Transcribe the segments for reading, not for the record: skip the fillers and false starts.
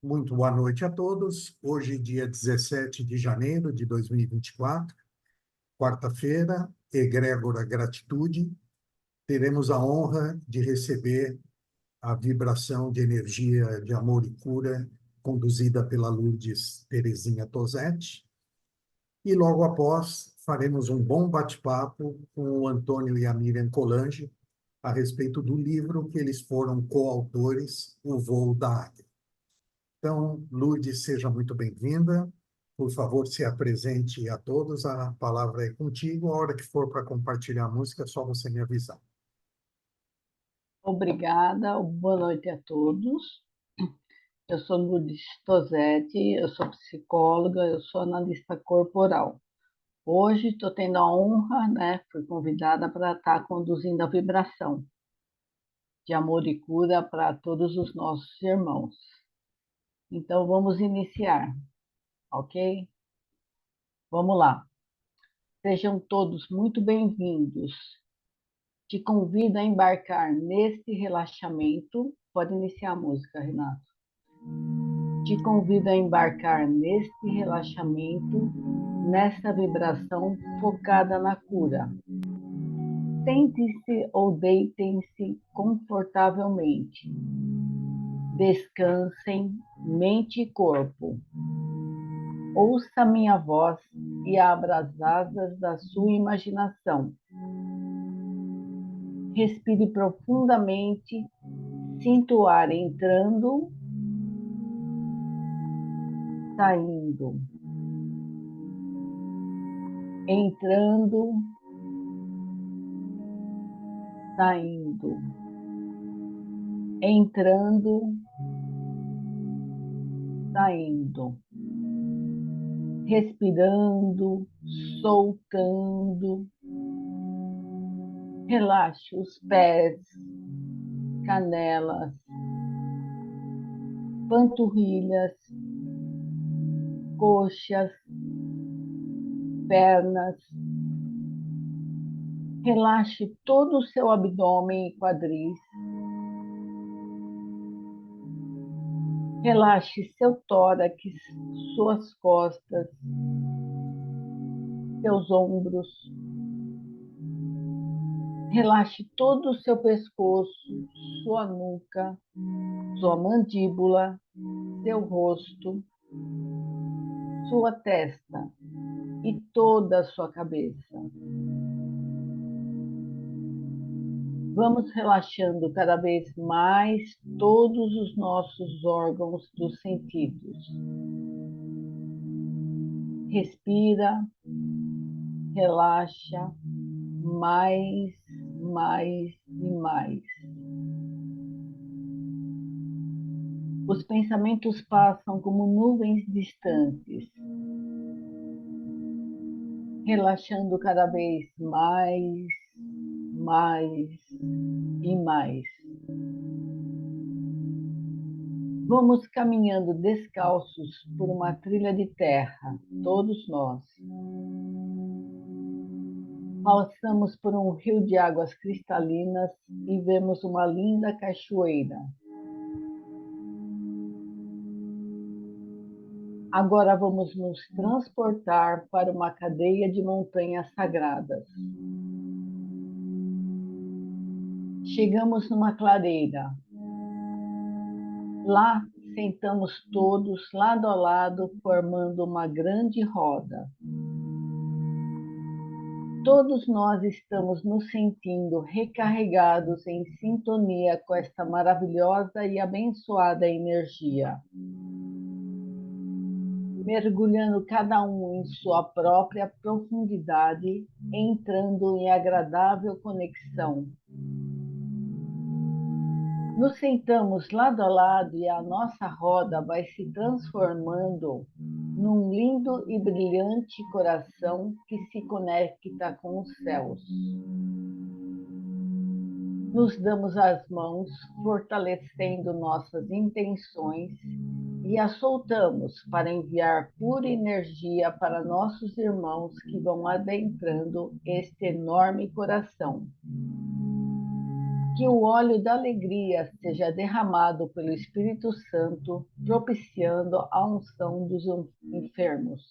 Muito boa noite a todos. Hoje, dia 17 de janeiro de 2024, quarta-feira, egrégora gratitude, teremos a honra de receber a vibração de energia de amor e cura conduzida pela Lourdes Terezinha Tosetti. E logo após, faremos um bom bate-papo com o Antônio e a Miriam Colange a respeito do livro que eles foram coautores, O Voo da Águia. Então, Lourdes, seja muito bem-vinda. Por favor, se apresente a todos. A palavra é contigo. A hora que for para compartilhar a música, é só você me avisar. Obrigada, boa noite a todos. Eu sou Lourdes Tosetti, eu sou psicóloga, eu sou analista corporal. Hoje estou tendo a honra, fui convidada para estar conduzindo a vibração de amor e cura para todos os nossos irmãos. Então vamos iniciar, ok? Vamos lá. Sejam todos muito bem-vindos. Te convido a embarcar neste relaxamento. Pode iniciar a música, Renato. Te convido a embarcar neste relaxamento, nessa vibração focada na cura. Sente-se ou deitem-se confortavelmente. Descansem mente e corpo. Ouça minha voz e abra as asas da sua imaginação. Respire profundamente, sinta o ar entrando, saindo. Entrando, saindo. Entrando, saindo. Respirando, soltando. Relaxe os pés, canelas, panturrilhas, coxas, pernas. Relaxe todo o seu abdômen e quadris. Relaxe seu tórax, suas costas, seus ombros. Relaxe todo o seu pescoço, sua nuca, sua mandíbula, seu rosto, sua testa e toda a sua cabeça. Vamos relaxando cada vez mais todos os nossos órgãos dos sentidos. Respira, relaxa, mais e mais. Os pensamentos passam como nuvens distantes, relaxando cada vez mais e mais. Vamos caminhando descalços por uma trilha de terra, todos nós. Passamos por um rio de águas cristalinas e vemos uma linda cachoeira. Agora vamos nos transportar para uma cadeia de montanhas sagradas. Chegamos numa clareira. Lá sentamos todos lado a lado, formando uma grande roda. Todos nós estamos nos sentindo recarregados em sintonia com esta maravilhosa e abençoada energia. Mergulhando cada um em sua própria profundidade, entrando em agradável conexão. Nos sentamos lado a lado e a nossa roda vai se transformando num lindo e brilhante coração que se conecta com os céus. Nos damos as mãos, fortalecendo nossas intenções e as soltamos para enviar pura energia para nossos irmãos que vão adentrando este enorme coração. Que o óleo da alegria seja derramado pelo Espírito Santo, propiciando a unção dos enfermos.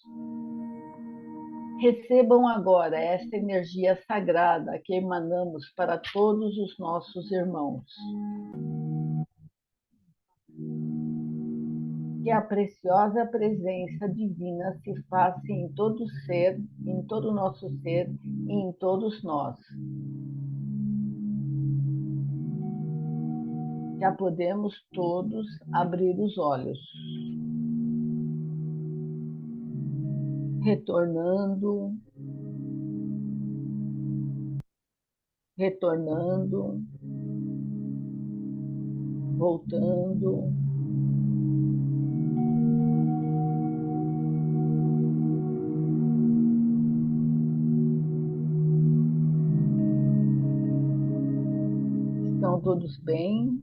Recebam agora esta energia sagrada que emanamos para todos os nossos irmãos. Que a preciosa presença divina se faça em todo ser, em todo o nosso ser e em todos nós. Já podemos todos abrir os olhos. Retornando, retornando, voltando. Estão todos bem?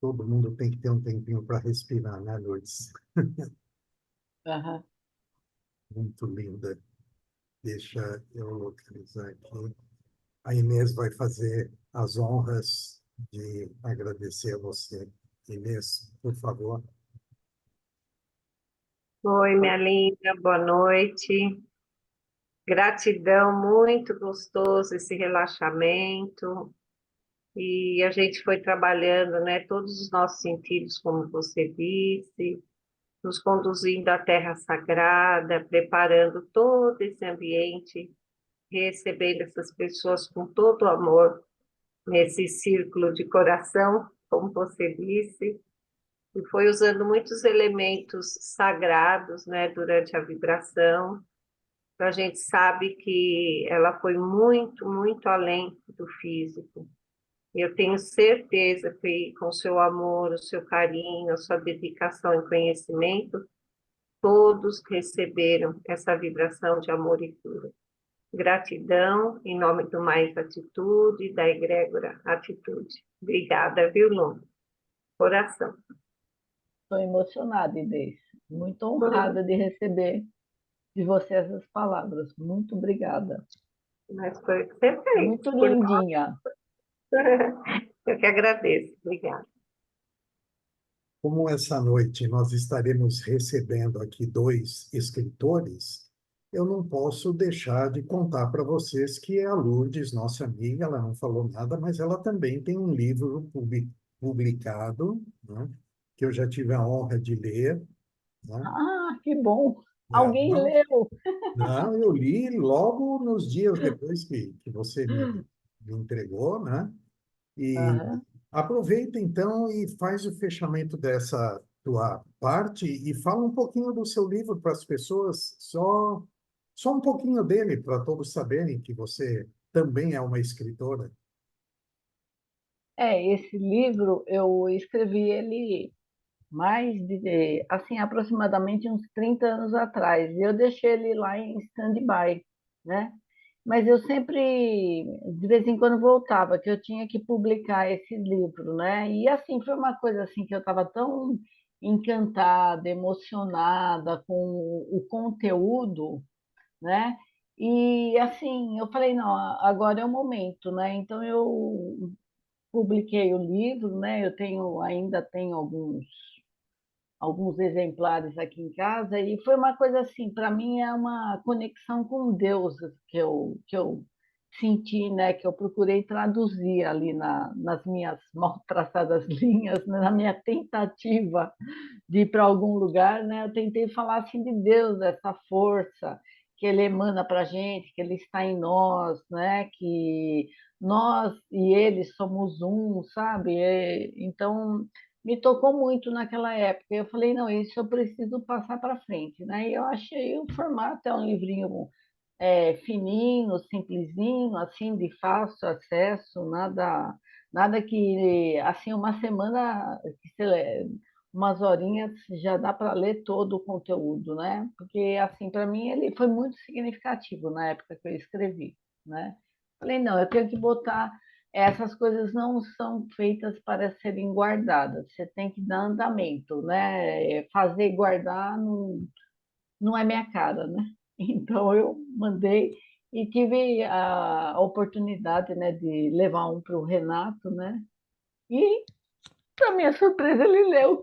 Todo mundo tem que ter um tempinho para respirar, né, Lourdes? Uhum. Muito linda. Deixa eu localizar aqui. A Inês vai fazer as honras de agradecer a você. Inês, por favor. Oi, minha linda, boa noite. Gratidão, muito gostoso esse relaxamento. E a gente foi trabalhando, né, todos os nossos sentidos, como você disse, nos conduzindo à terra sagrada, preparando todo esse ambiente, recebendo essas pessoas com todo o amor nesse círculo de coração, como você disse, e foi usando muitos elementos sagrados, né, durante a vibração. Então, a gente sabe que ela foi muito, muito além do físico. Eu tenho certeza que com o seu amor, o seu carinho, a sua dedicação e conhecimento, todos receberam essa vibração de amor e cura. Gratidão, em nome do Mais Atitude, da egrégora Atitude. Obrigada, viu, Lu? Coração. Estou emocionada, Inês. Muito honrada de receber de você essas palavras. Muito obrigada. Mas foi o que você fez. Muito lindinha. Eu que agradeço. Obrigada. Como essa noite nós estaremos recebendo aqui dois escritores, eu não posso deixar de contar para vocês que a Lourdes, nossa amiga, ela não falou nada, mas ela também tem um livro publicado, né, que eu já tive a honra de ler, né? Ah, que bom! É, Alguém não, leu! não, eu li logo nos dias depois que você me entregou, né? E Aham. aproveita então e faz o fechamento dessa tua parte e fala um pouquinho do seu livro para as pessoas, só um pouquinho dele para todos saberem que você também é uma escritora. Esse livro eu escrevi ele mais de, assim, aproximadamente uns 30 anos atrás. E eu deixei ele lá em stand-by, né? Mas eu sempre, de vez em quando, voltava, que eu tinha que publicar esse livro, né? E assim, foi uma coisa assim que eu estava tão encantada, emocionada com o conteúdo, né? E assim, eu falei, não, agora é o momento, né? Então eu publiquei o livro, né? Eu tenho, ainda tenho alguns exemplares aqui em casa, e foi uma coisa assim, para mim é uma conexão com Deus que eu senti, né, que eu procurei traduzir ali nas minhas mal traçadas linhas, né, na minha tentativa de ir para algum lugar, né, eu tentei falar assim de Deus, dessa força que ele emana para a gente, que ele está em nós, né, que nós e ele somos um, sabe? Então, me tocou muito naquela época. Eu falei, não, isso eu preciso passar para frente, né? E eu achei o formato, é um livrinho fininho, simplesinho, assim, de fácil acesso, nada que, assim, uma semana, umas horinhas já dá para ler todo o conteúdo, né? Porque, assim, para mim ele foi muito significativo na época que eu escrevi, né? Falei, não, eu tenho que botar. Essas coisas não são feitas para serem guardadas, você tem que dar andamento, né? Fazer e guardar não é minha cara, né? Então eu mandei e tive a oportunidade, né, de levar um para o Renato, né? E, para minha surpresa, ele leu.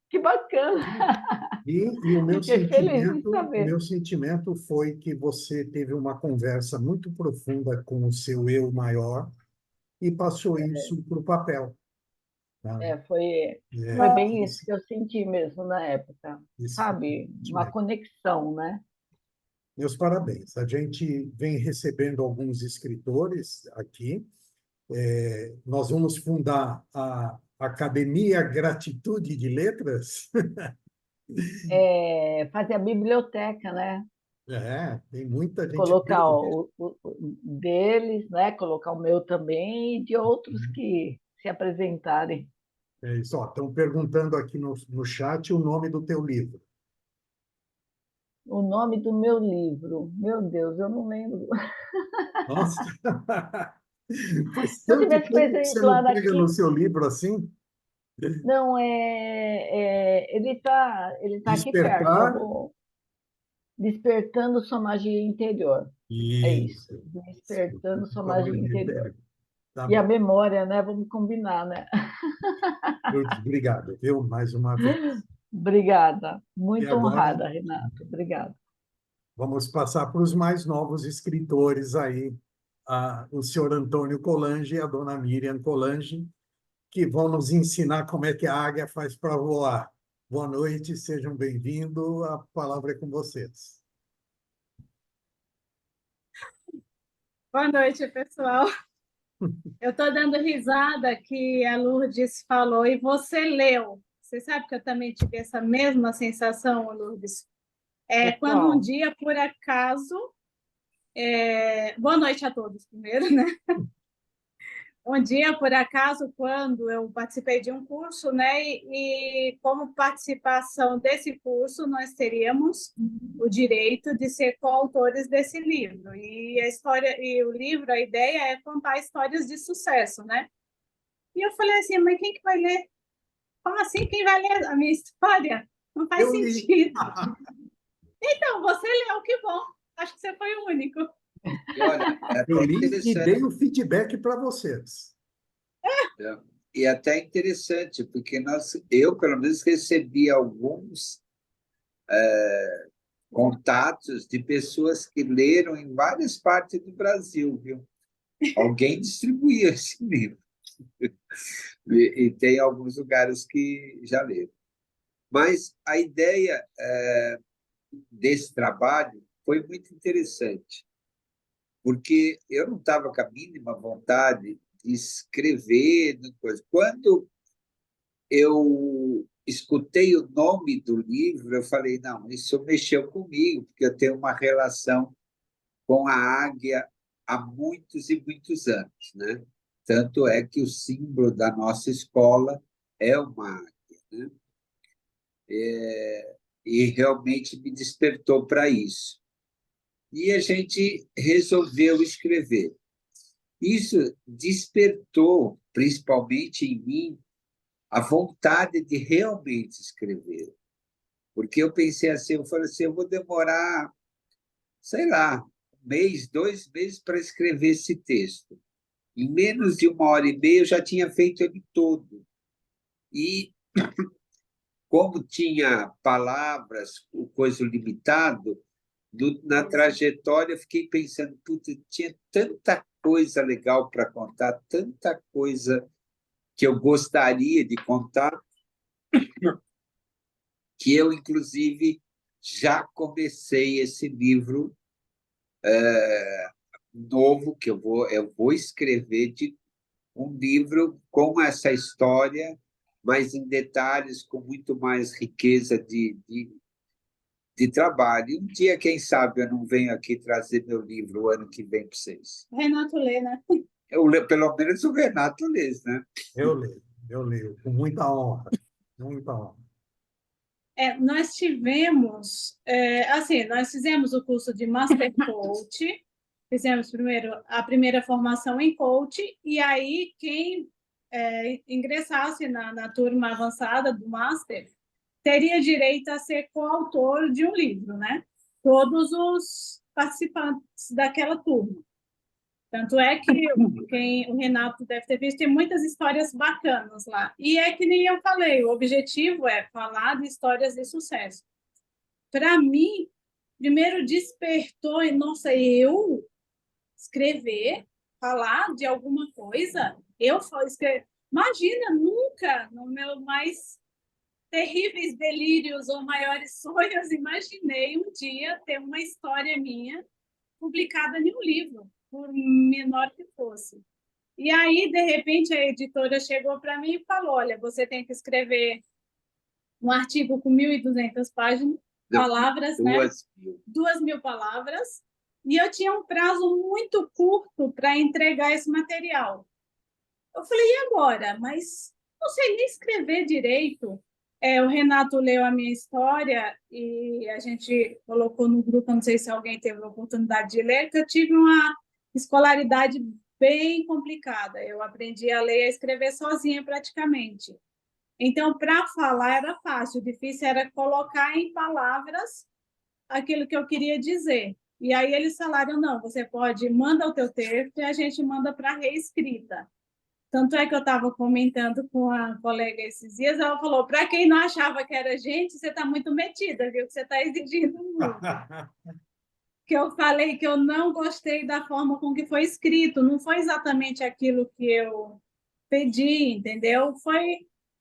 Que bacana! E Fiquei feliz em o saber. meu sentimento foi que você teve uma conversa muito profunda com o seu eu maior e passou isso para o papel, tá? Foi É, bem isso que eu senti mesmo na época, esse foi o sabe? Uma sentimento. conexão, né? Meus parabéns. A gente vem recebendo alguns escritores aqui. Nós vamos fundar a Academia Gratitude de Letras. Fazer a biblioteca, né? Tem muita gente Colocar boa. o deles, né? Colocar o meu também e de outros que se apresentarem. É isso, ó, estão perguntando aqui no chat o nome do teu livro. O nome do meu livro, meu Deus, eu não lembro. Nossa, faz Se eu tanto tivesse com tempo que você não exemplar pega no aqui, seu livro assim. não, ele tá aqui perto. Eu Despertar. vou despertando sua magia interior. É isso, Isso. despertando sua Tua magia magia interior. interior. Tá E a bom. memória, né? Vamos combinar, né? Obrigado, viu? Mais uma vez. Obrigada. E Muito agora honrada, Renato. Obrigada. vamos passar para os mais novos escritores aí, o senhor Antônio Colange e a dona Miriam Colange, que vão nos ensinar como é que a águia faz para voar. Boa noite, sejam bem-vindos. A palavra é com vocês. Boa noite, pessoal. Eu estou dando risada que a Lourdes falou e você leu. Você sabe que eu também tive essa mesma sensação, Lourdes? Quando um Pessoal, dia, por acaso... Boa noite a todos, primeiro, né? Um dia, por acaso, quando eu participei de um curso, né, e como participação desse curso, nós teríamos o direito de ser coautores desse livro. E a história e o livro, a ideia é contar histórias de sucesso, né? E eu falei assim, mas quem que vai ler? Como assim quem vai ler a minha história? Não faz Eu li. sentido. Então, você leu, que bom. Acho que você foi o único. E olha, é Eu até li e interessante, dei o feedback para vocês. né? E até interessante, porque eu, pelo menos, recebi alguns contatos de pessoas que leram em várias partes do Brasil, viu? Alguém distribuía esse livro. E tem alguns lugares que já leram. Mas a ideia desse trabalho foi muito interessante, porque eu não estava com a mínima vontade de escrever coisa. Quando eu escutei o nome do livro, eu falei, não, isso mexeu comigo, porque eu tenho uma relação com a águia há muitos e muitos anos, né? Tanto é que o símbolo da nossa escola é uma águia, né? E realmente me despertou para isso. E a gente resolveu escrever. Isso despertou, principalmente em mim, a vontade de realmente escrever. Porque eu pensei assim, eu falei assim, eu vou demorar, sei lá, um mês, 2 meses para escrever esse texto. Em menos de 1 hora e meia eu já tinha feito ele todo. E como tinha palavras, o coisa limitado, na trajetória eu fiquei pensando, puta, tinha tanta coisa legal para contar, tanta coisa que eu gostaria de contar, que eu, inclusive, já comecei esse livro novo, que eu vou escrever um livro com essa história, mas em detalhes, com muito mais riqueza de trabalho. E um dia, quem sabe, eu não venho aqui trazer meu livro o ano que vem para vocês. Renato lê, né? Pelo menos o Renato lê, né? Eu leio, com muita honra. Vamos em palavra. Nós tivemos, assim, nós fizemos o curso de Master Coach, fizemos primeiro a primeira formação em coach, e aí quem ingressasse na turma avançada do Master teria direito a ser coautor de um livro, né? Todos os participantes daquela turma. Tanto é que o Renato deve ter visto, tem muitas histórias bacanas lá. E é que nem eu falei, o objetivo é falar de histórias de sucesso. Para mim, primeiro despertou, nossa, eu escrever, falar de alguma coisa, escrever. Imagina, nunca, no meu mais terríveis delírios ou maiores sonhos, imaginei um dia ter uma história minha publicada em um livro, por menor que fosse. E aí, de repente, a editora chegou para mim e falou, olha, você tem que escrever um artigo com 1.200 páginas, palavras, né? 2.000 palavras, e eu tinha um prazo muito curto para entregar esse material. Eu falei, e agora? Mas não sei nem escrever direito. O Renato leu a minha história e a gente colocou no grupo, não sei se alguém teve a oportunidade de ler, que eu tive uma escolaridade bem complicada. Eu aprendi a ler e a escrever sozinha praticamente. Então, para falar era fácil, o difícil era colocar em palavras aquilo que eu queria dizer. E aí eles falaram, não, você manda o teu texto e a gente manda para reescrita. Tanto é que eu estava comentando com a colega esses dias, ela falou, para quem não achava que era gente, você está muito metida, viu? Que você está exigindo muito. Que eu falei que eu não gostei da forma com que foi escrito, não foi exatamente aquilo que eu pedi, entendeu?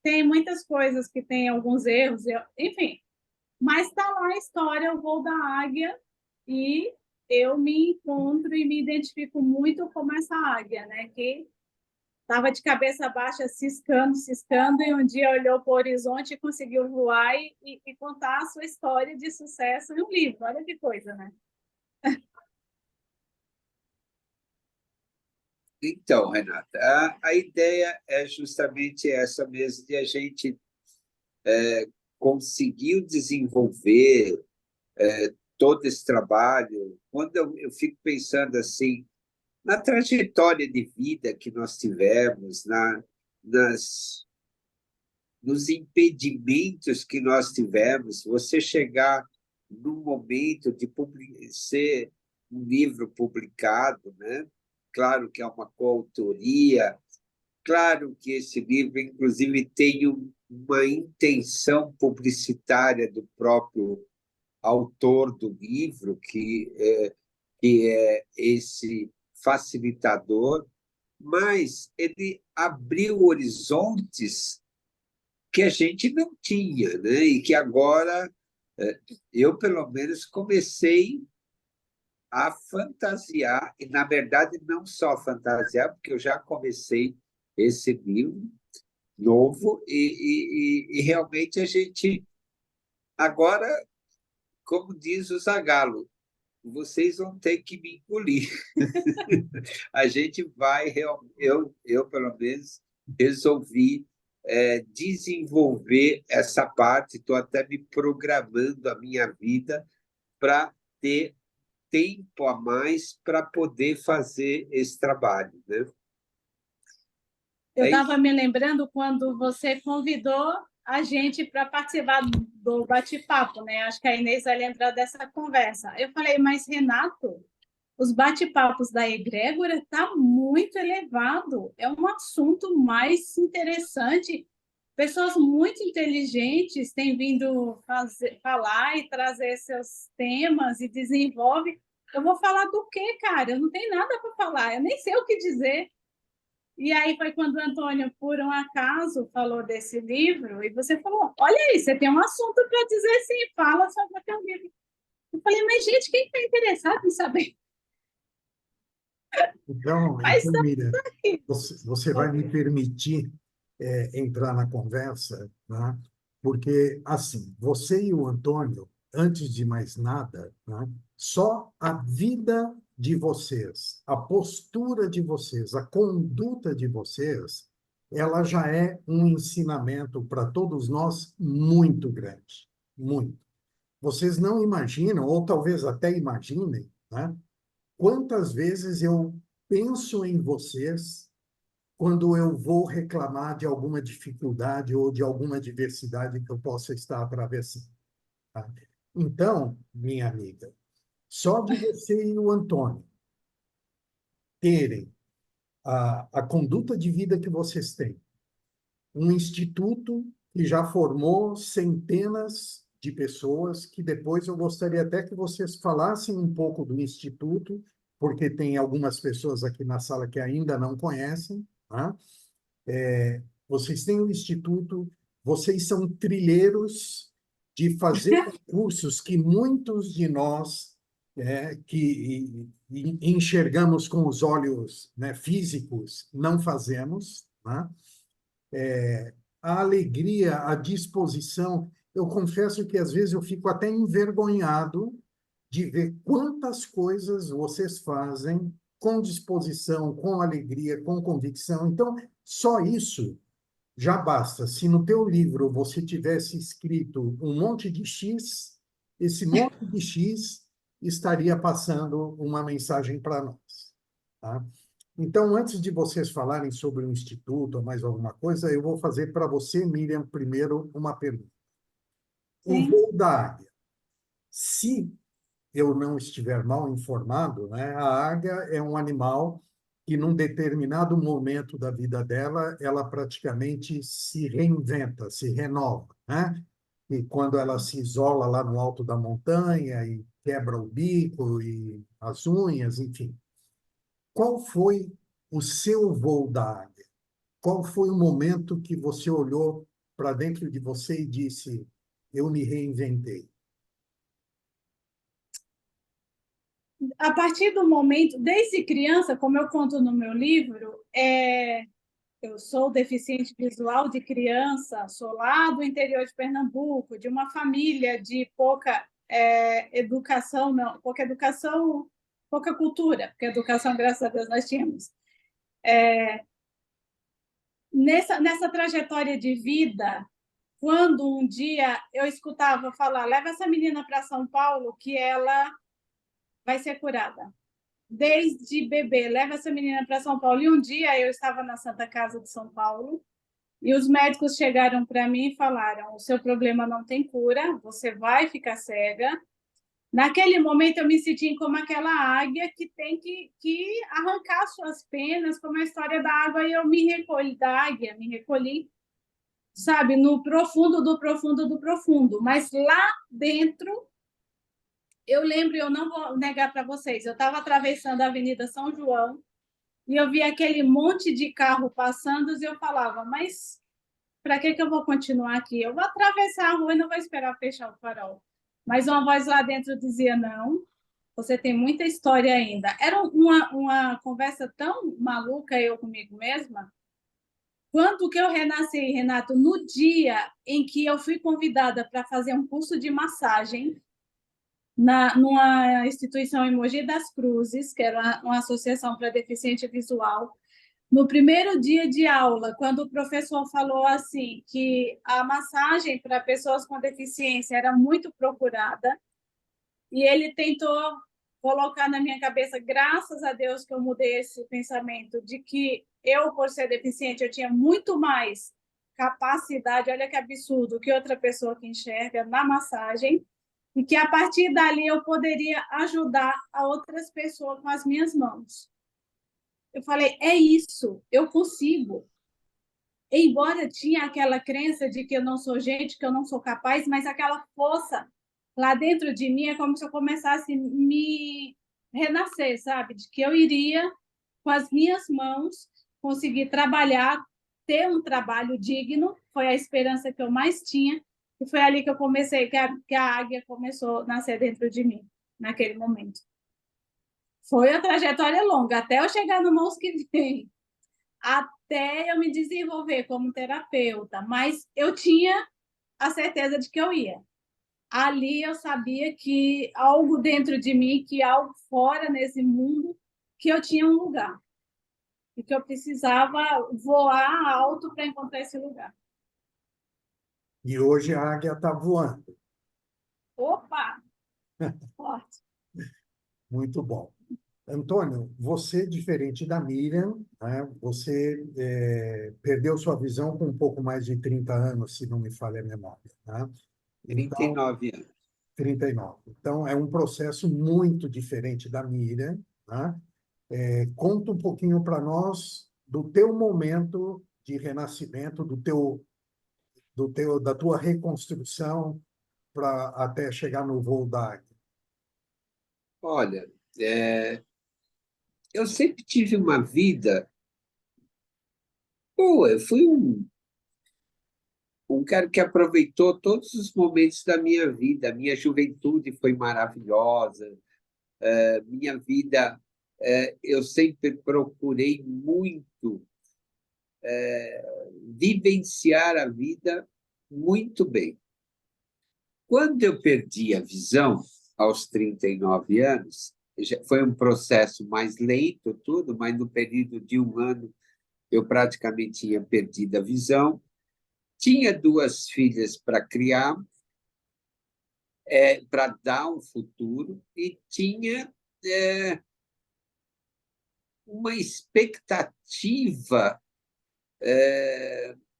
Tem muitas coisas que tem alguns erros, enfim. Mas está lá a história, o voo da águia, e eu me encontro e me identifico muito como essa águia, né? Que estava de cabeça baixa, ciscando, e um dia olhou para o horizonte e conseguiu voar e contar a sua história de sucesso em um livro. Olha que coisa, né? Então, Renata, a ideia é justamente essa mesmo, de a gente conseguir desenvolver todo esse trabalho. Quando eu fico pensando assim, na trajetória de vida que nós tivemos, nos impedimentos que nós tivemos, você chegar no momento de ser um livro publicado, né? Claro que é uma coautoria, claro que esse livro, inclusive, tem uma intenção publicitária do próprio autor do livro, que é esse facilitador, mas ele abriu horizontes que a gente não tinha, né? E que agora eu, pelo menos, comecei a fantasiar, e, na verdade, não só fantasiar, porque eu já comecei esse livro novo, e realmente a gente, agora, como diz o Zagalo, vocês vão ter que me engolir. A gente vai, eu pelo menos, resolvi desenvolver essa parte, estou até me programando a minha vida para ter tempo a mais para poder fazer esse trabalho, né? Eu estava me lembrando quando você convidou a gente para participar do bate-papo, né? Acho que a Inês vai lembrar dessa conversa. Eu falei, mas Renato, os bate-papos da egrégora está muito elevado, é um assunto mais interessante. Pessoas muito inteligentes têm vindo falar e trazer seus temas e desenvolve. Eu vou falar do quê, cara? Eu não tenho nada para falar, eu nem sei o que dizer. E aí foi quando o Antônio, por um acaso, falou desse livro, e você falou, olha aí, você tem um assunto para dizer, sim, fala sobre o teu livro. Eu falei, mas gente, quem está interessado em saber? Então, Miriam, você vai me permitir entrar na conversa, né? Porque, assim, você e o Antônio, antes de mais nada, né, só a vida de vocês, a postura de vocês, a conduta de vocês ela já é um ensinamento para todos nós muito grande, muito. Vocês não imaginam, ou talvez até imaginem, né? Quantas vezes eu penso em vocês quando eu vou reclamar de alguma dificuldade ou de alguma adversidade que eu possa estar atravessando. Tá? Então, minha amiga, só de você e o Antônio terem a conduta de vida que vocês têm, um instituto que já formou centenas de pessoas, que depois eu gostaria até que vocês falassem um pouco do instituto, porque tem algumas pessoas aqui na sala que ainda não conhecem, tá? Vocês têm um instituto, vocês são trilheiros de fazer cursos que muitos de nós que enxergamos com os olhos, né, físicos não fazemos, né? A alegria, a disposição. Eu confesso que às vezes eu fico até envergonhado de ver quantas coisas vocês fazem com disposição, com alegria, com convicção. Então, só isso já basta. Se no teu livro você tivesse escrito um monte de X, esse monte de X estaria passando uma mensagem para nós, tá? Então, antes de vocês falarem sobre o Instituto ou mais alguma coisa, eu vou fazer para você, Miriam, primeiro uma pergunta. O Sim. voo da águia, se eu não estiver mal informado, né, a águia é um animal que, num determinado momento da vida dela, ela praticamente se reinventa, se renova, né? E quando ela se isola lá no alto da montanha e quebra o bico e as unhas, enfim. Qual foi o seu voo da águia? Qual foi o momento que você olhou para dentro de você e disse: eu me reinventei? A partir do momento, desde criança, como eu conto no meu livro, eu sou deficiente visual de criança, sou lá do interior de Pernambuco, de uma família de pouca educação, não, pouca educação, pouca cultura, porque educação, graças a Deus, nós tínhamos. Nessa trajetória de vida, quando um dia eu escutava falar, leva essa menina para São Paulo que ela vai ser curada. Desde bebê, leva essa menina para São Paulo. E um dia eu estava na Santa Casa de São Paulo e os médicos chegaram para mim e falaram: o seu problema não tem cura, você vai ficar cega. Naquele momento eu me senti como aquela águia que tem que arrancar suas penas, como a história da água, e eu me recolhi da águia, me recolhi, sabe, no profundo do profundo do profundo. Mas lá dentro, eu lembro, eu não vou negar para vocês, eu estava atravessando a Avenida São João e eu vi aquele monte de carro passando e eu falava, mas para que eu vou continuar aqui? Eu vou atravessar a rua e não vou esperar fechar o farol. Mas uma voz lá dentro dizia, não, você tem muita história ainda. Era uma conversa tão maluca eu comigo mesma. Quando que eu renasci, Renato? No dia em que eu fui convidada para fazer um curso de massagem numa instituição em Mogi das Cruzes, que era uma associação para deficiente visual. No primeiro dia de aula, quando o professor falou assim que a massagem para pessoas com deficiência era muito procurada, e ele tentou colocar na minha cabeça, graças a Deus que eu mudei esse pensamento, de que eu, por ser deficiente, eu tinha muito mais capacidade, olha que absurdo, que outra pessoa que enxerga na massagem, e que a partir dali eu poderia ajudar a outras pessoas com as minhas mãos. Eu falei, é isso, eu consigo. Embora tinha aquela crença de que eu não sou gente, que eu não sou capaz, mas aquela força lá dentro de mim é como se eu começasse a me renascer, sabe? De que eu iria, com as minhas mãos, conseguir trabalhar, ter um trabalho digno, foi a esperança que eu mais tinha, e foi ali que eu comecei, que a águia começou a nascer dentro de mim, naquele momento. Foi a trajetória longa, até eu chegar no Mãos que Vem, até eu me desenvolver como terapeuta, mas eu tinha a certeza de que eu ia. Ali eu sabia que algo dentro de mim, que algo fora nesse mundo, que eu tinha um lugar. e que eu precisava voar alto para encontrar esse lugar. E hoje a águia está voando. Opa! Forte. Muito bom. Antônio, você, diferente da Miriam, né, você perdeu sua visão com um pouco mais de 30 anos, se não me falha a memória. Né? Então, 39 anos. 39. Então, é um processo muito diferente da Miriam. Né? Conta um pouquinho para nós do teu momento de renascimento, da tua reconstrução para até chegar no voo da águia. Olha, eu sempre tive uma vida boa. Eu fui um cara que aproveitou todos os momentos da minha vida. A minha juventude foi maravilhosa. Minha vida, eu sempre procurei muito vivenciar a vida muito bem. Quando eu perdi a visão, aos 39 anos, foi um processo mais lento, tudo, mas no período de 1 ano eu praticamente tinha perdido a visão. Tinha 2 filhas para criar, para dar um futuro, e tinha uma expectativa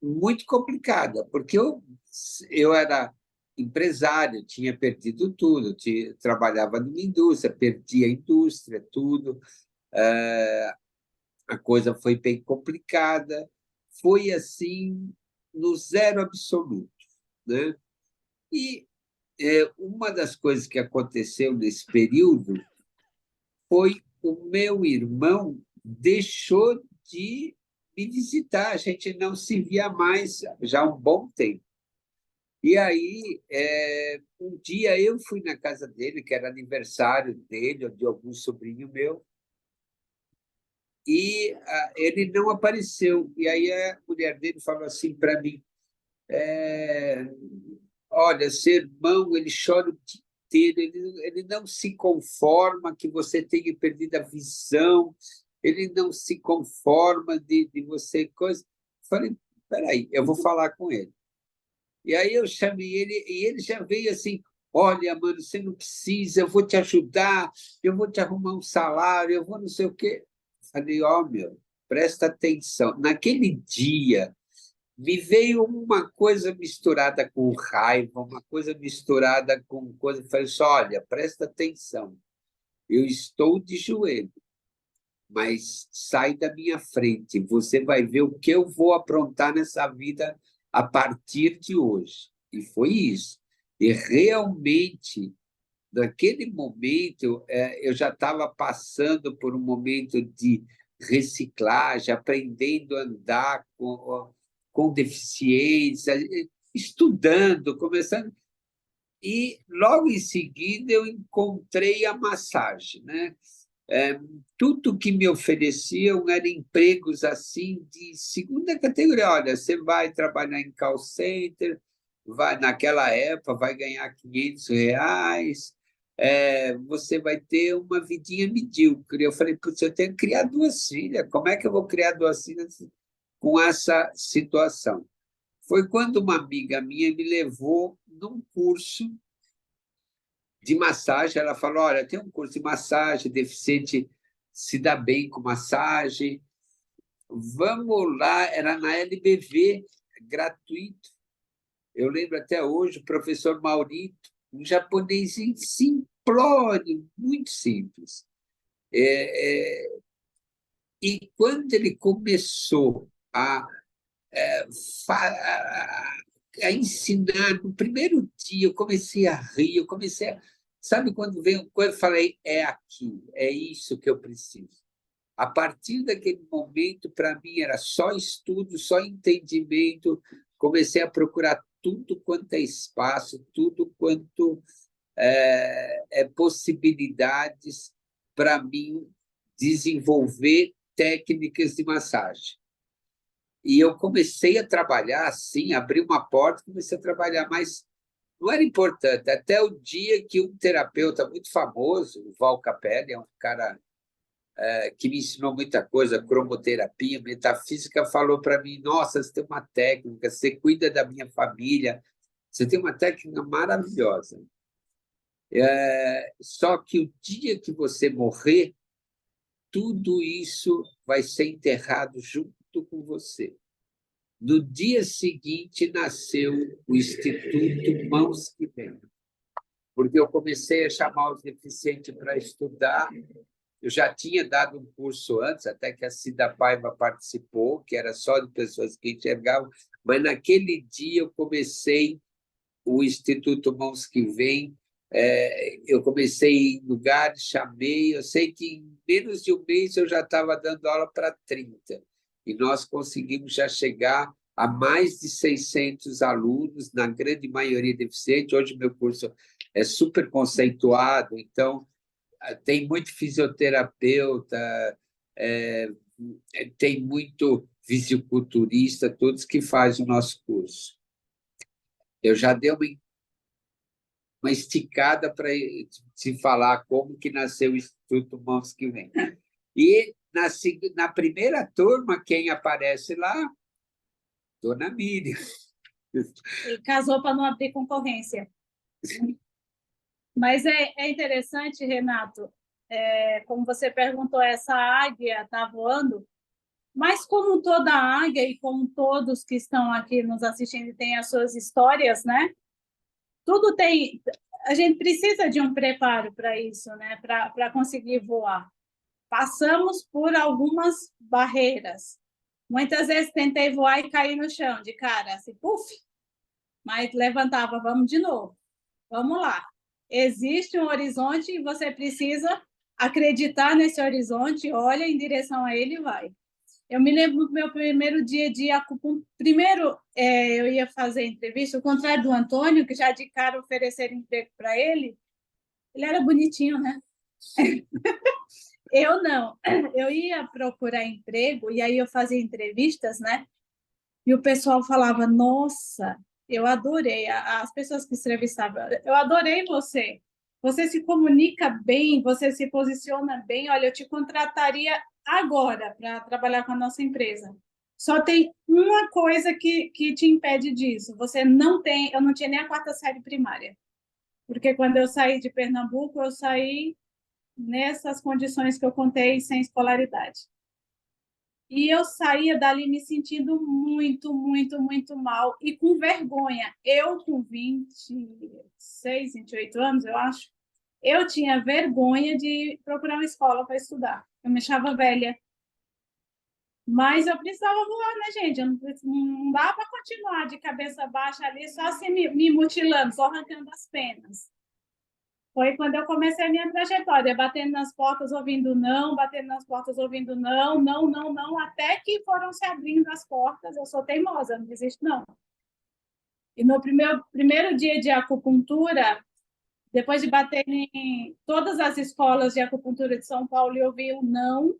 muito complicada, porque eu era empresário, tinha perdido tudo, trabalhava numa indústria, perdi a indústria, tudo, a coisa foi bem complicada, foi assim, no zero absoluto, né? E uma das coisas que aconteceu nesse período foi o meu irmão deixou de me visitar, a gente não se via mais já há um bom tempo. E aí, um dia eu fui na casa dele, que era aniversário dele, ou de algum sobrinho meu, e ele não apareceu. E aí a mulher dele falou assim para mim, olha, seu irmão, ele chora o dia inteiro, ele não se conforma que você tenha perdido a visão, ele não se conforma de você coisa. Falei, peraí, eu vou falar com ele. E aí eu chamei ele, e ele já veio assim, olha, mano, você não precisa, eu vou te ajudar, eu vou te arrumar um salário, eu vou não sei o quê. Falei, ó, meu, presta atenção. Naquele dia, me veio uma coisa misturada com raiva, uma coisa misturada com coisa. Falei assim, olha, presta atenção, eu estou de joelho, mas sai da minha frente, você vai ver o que eu vou aprontar nessa vida a partir de hoje. E foi isso. E realmente, naquele momento, eu já estava passando por um momento de reciclagem, aprendendo a andar com deficiência, estudando, começando. E, logo em seguida, eu encontrei a massagem, né? Tudo que me ofereciam eram empregos assim de segunda categoria. Olha, você vai trabalhar em call center, vai, naquela época, vai ganhar R$ 500, você vai ter uma vidinha medíocre. Eu falei, putz, eu tenho que criar 2 filhas, como é que eu vou criar 2 filhas com essa situação? Foi quando uma amiga minha me levou num curso de massagem. Ela falou, olha, tem um curso de massagem, deficiente se dá bem com massagem, vamos lá. Era na LBV, gratuito. Eu lembro até hoje, o professor Maurito, um japonês simplório, muito simples. E quando ele começou a ensinar, no primeiro dia eu comecei a rir, eu comecei a... Sabe quando veio coisa, eu falei, é aqui, é isso que eu preciso. A partir daquele momento, para mim, era só estudo, só entendimento. Comecei a procurar tudo quanto é espaço, tudo quanto possibilidades para mim desenvolver técnicas de massagem. E eu comecei a trabalhar assim, abri uma porta, comecei a trabalhar, mas não era importante. Até o dia que um terapeuta muito famoso, o Val Capelli, é um cara que me ensinou muita coisa, cromoterapia, metafísica, falou para mim, nossa, você tem uma técnica, você cuida da minha família, você tem uma técnica maravilhosa. Só que o dia que você morrer, tudo isso vai ser enterrado junto com você. No dia seguinte, nasceu o Instituto Mãos que Vêm, porque eu comecei a chamar os deficientes para estudar. Eu já tinha dado um curso antes, até que a Cida Paiva participou, que era só de pessoas que enxergavam, mas naquele dia eu comecei o Instituto Mãos que Vêm. Eu comecei em lugares, chamei, eu sei que em menos de um mês eu já estava dando aula para 30, e nós conseguimos já chegar a mais de 600 alunos, na grande maioria deficiente. Hoje meu curso é super conceituado, então tem muito fisioterapeuta, tem muito fisiculturista, todos que fazem o nosso curso. Eu já dei uma esticada para te falar como que nasceu o Instituto Mãos que Vêm. E na primeira turma, quem aparece lá? Dona Miriam. Ele casou para não abrir concorrência. Mas é interessante, Renato, como você perguntou, essa águia está voando, mas como toda águia e como todos que estão aqui nos assistindo têm as suas histórias, né? Tudo tem... A gente precisa de um preparo para isso, né? Para conseguir voar. Passamos por algumas barreiras. Muitas vezes tentei voar e caí no chão, de cara, assim, puf! Mas levantava, vamos de novo. Vamos lá. Existe um horizonte e você precisa acreditar nesse horizonte, olha em direção a ele e vai. Eu me lembro do meu primeiro dia de acupuntura. Primeiro, eu ia fazer entrevista, ao contrário do Antônio, que já de cara ofereceram emprego para ele. Ele era bonitinho, né? Eu não. Eu ia procurar emprego e aí eu fazia entrevistas, né? E o pessoal falava, nossa, eu adorei, as pessoas que entrevistavam, eu adorei você. Você se comunica bem, você se posiciona bem. Olha, eu te contrataria agora para trabalhar com a nossa empresa. Só tem uma coisa que te impede disso. Você não tem, eu não tinha nem a 4ª série primária. Porque quando eu saí de Pernambuco, eu saí nessas condições que eu contei, sem escolaridade. E eu saía dali me sentindo muito, muito, muito mal e com vergonha. Eu, com 26, 28 anos, eu acho, eu tinha vergonha de procurar uma escola para estudar. Eu me achava velha. Mas eu precisava voar, né, gente? Não dá para continuar de cabeça baixa ali, só assim me mutilando, só arrancando as penas. Foi quando eu comecei a minha trajetória, batendo nas portas, ouvindo não, batendo nas portas, ouvindo não, não, não, não, até que foram se abrindo as portas. Eu sou teimosa, não desisto, não. E no primeiro dia de acupuntura, depois de bater em todas as escolas de acupuntura de São Paulo, eu ouvi o não,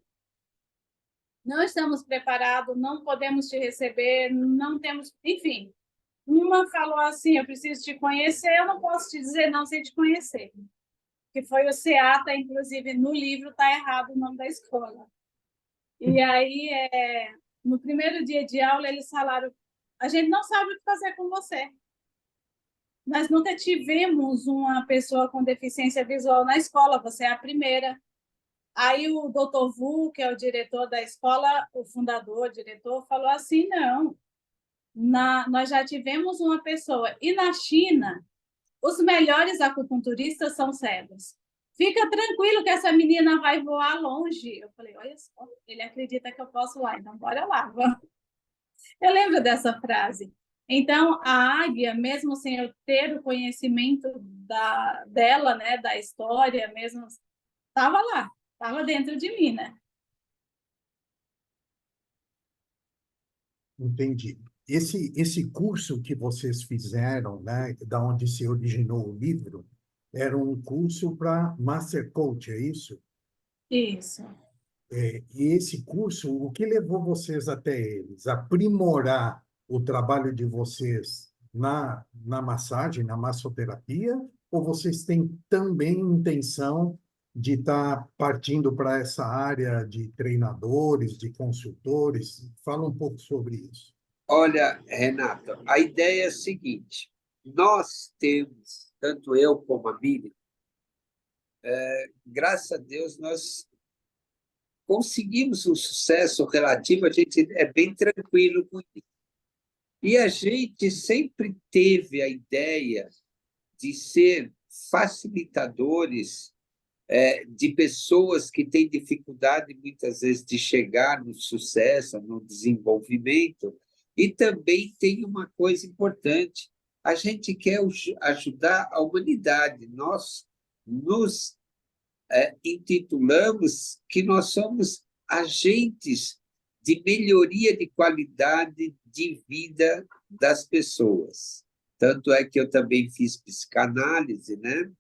não estamos preparados, não podemos te receber, não temos... Enfim, uma falou assim, eu preciso te conhecer, eu não posso te dizer não sem te conhecer. Que foi o SEATA, inclusive no livro está errado o nome da escola. E aí, no primeiro dia de aula, eles falaram, a gente não sabe o que fazer com você. Nós nunca tivemos uma pessoa com deficiência visual na escola, você é a primeira. Aí o Dr. Vu, que é o diretor da escola, o fundador, o diretor, falou assim, não, nós já tivemos uma pessoa. E na China, os melhores acupunturistas são cegos. Fica tranquilo que essa menina vai voar longe. Eu falei, olha só, ele acredita que eu posso voar, então bora lá. Vamos. Eu lembro dessa frase. Então, a águia, mesmo sem eu ter o conhecimento dela, né, da história, mesmo, estava lá, estava dentro de mim, né? Entendi. Esse curso que vocês fizeram, né, da onde se originou o livro, era um curso para Master Coach, é isso? Isso. E esse curso, o que levou vocês até eles? Aprimorar o trabalho de vocês na massagem, na massoterapia? Ou vocês têm também intenção de estar partindo para essa área de treinadores, de consultores? Fala um pouco sobre isso. Olha, Renato, a ideia é a seguinte: nós temos, tanto eu como a Miriam, graças a Deus, nós conseguimos um sucesso relativo, a gente é bem tranquilo com isso. E a gente sempre teve a ideia de ser facilitadores de pessoas que têm dificuldade, muitas vezes, de chegar no sucesso, no desenvolvimento. E também tem uma coisa importante: a gente quer ajudar a humanidade. Nós nos intitulamos que nós somos agentes de melhoria de qualidade de vida das pessoas. Tanto é que eu também fiz psicanálise, né?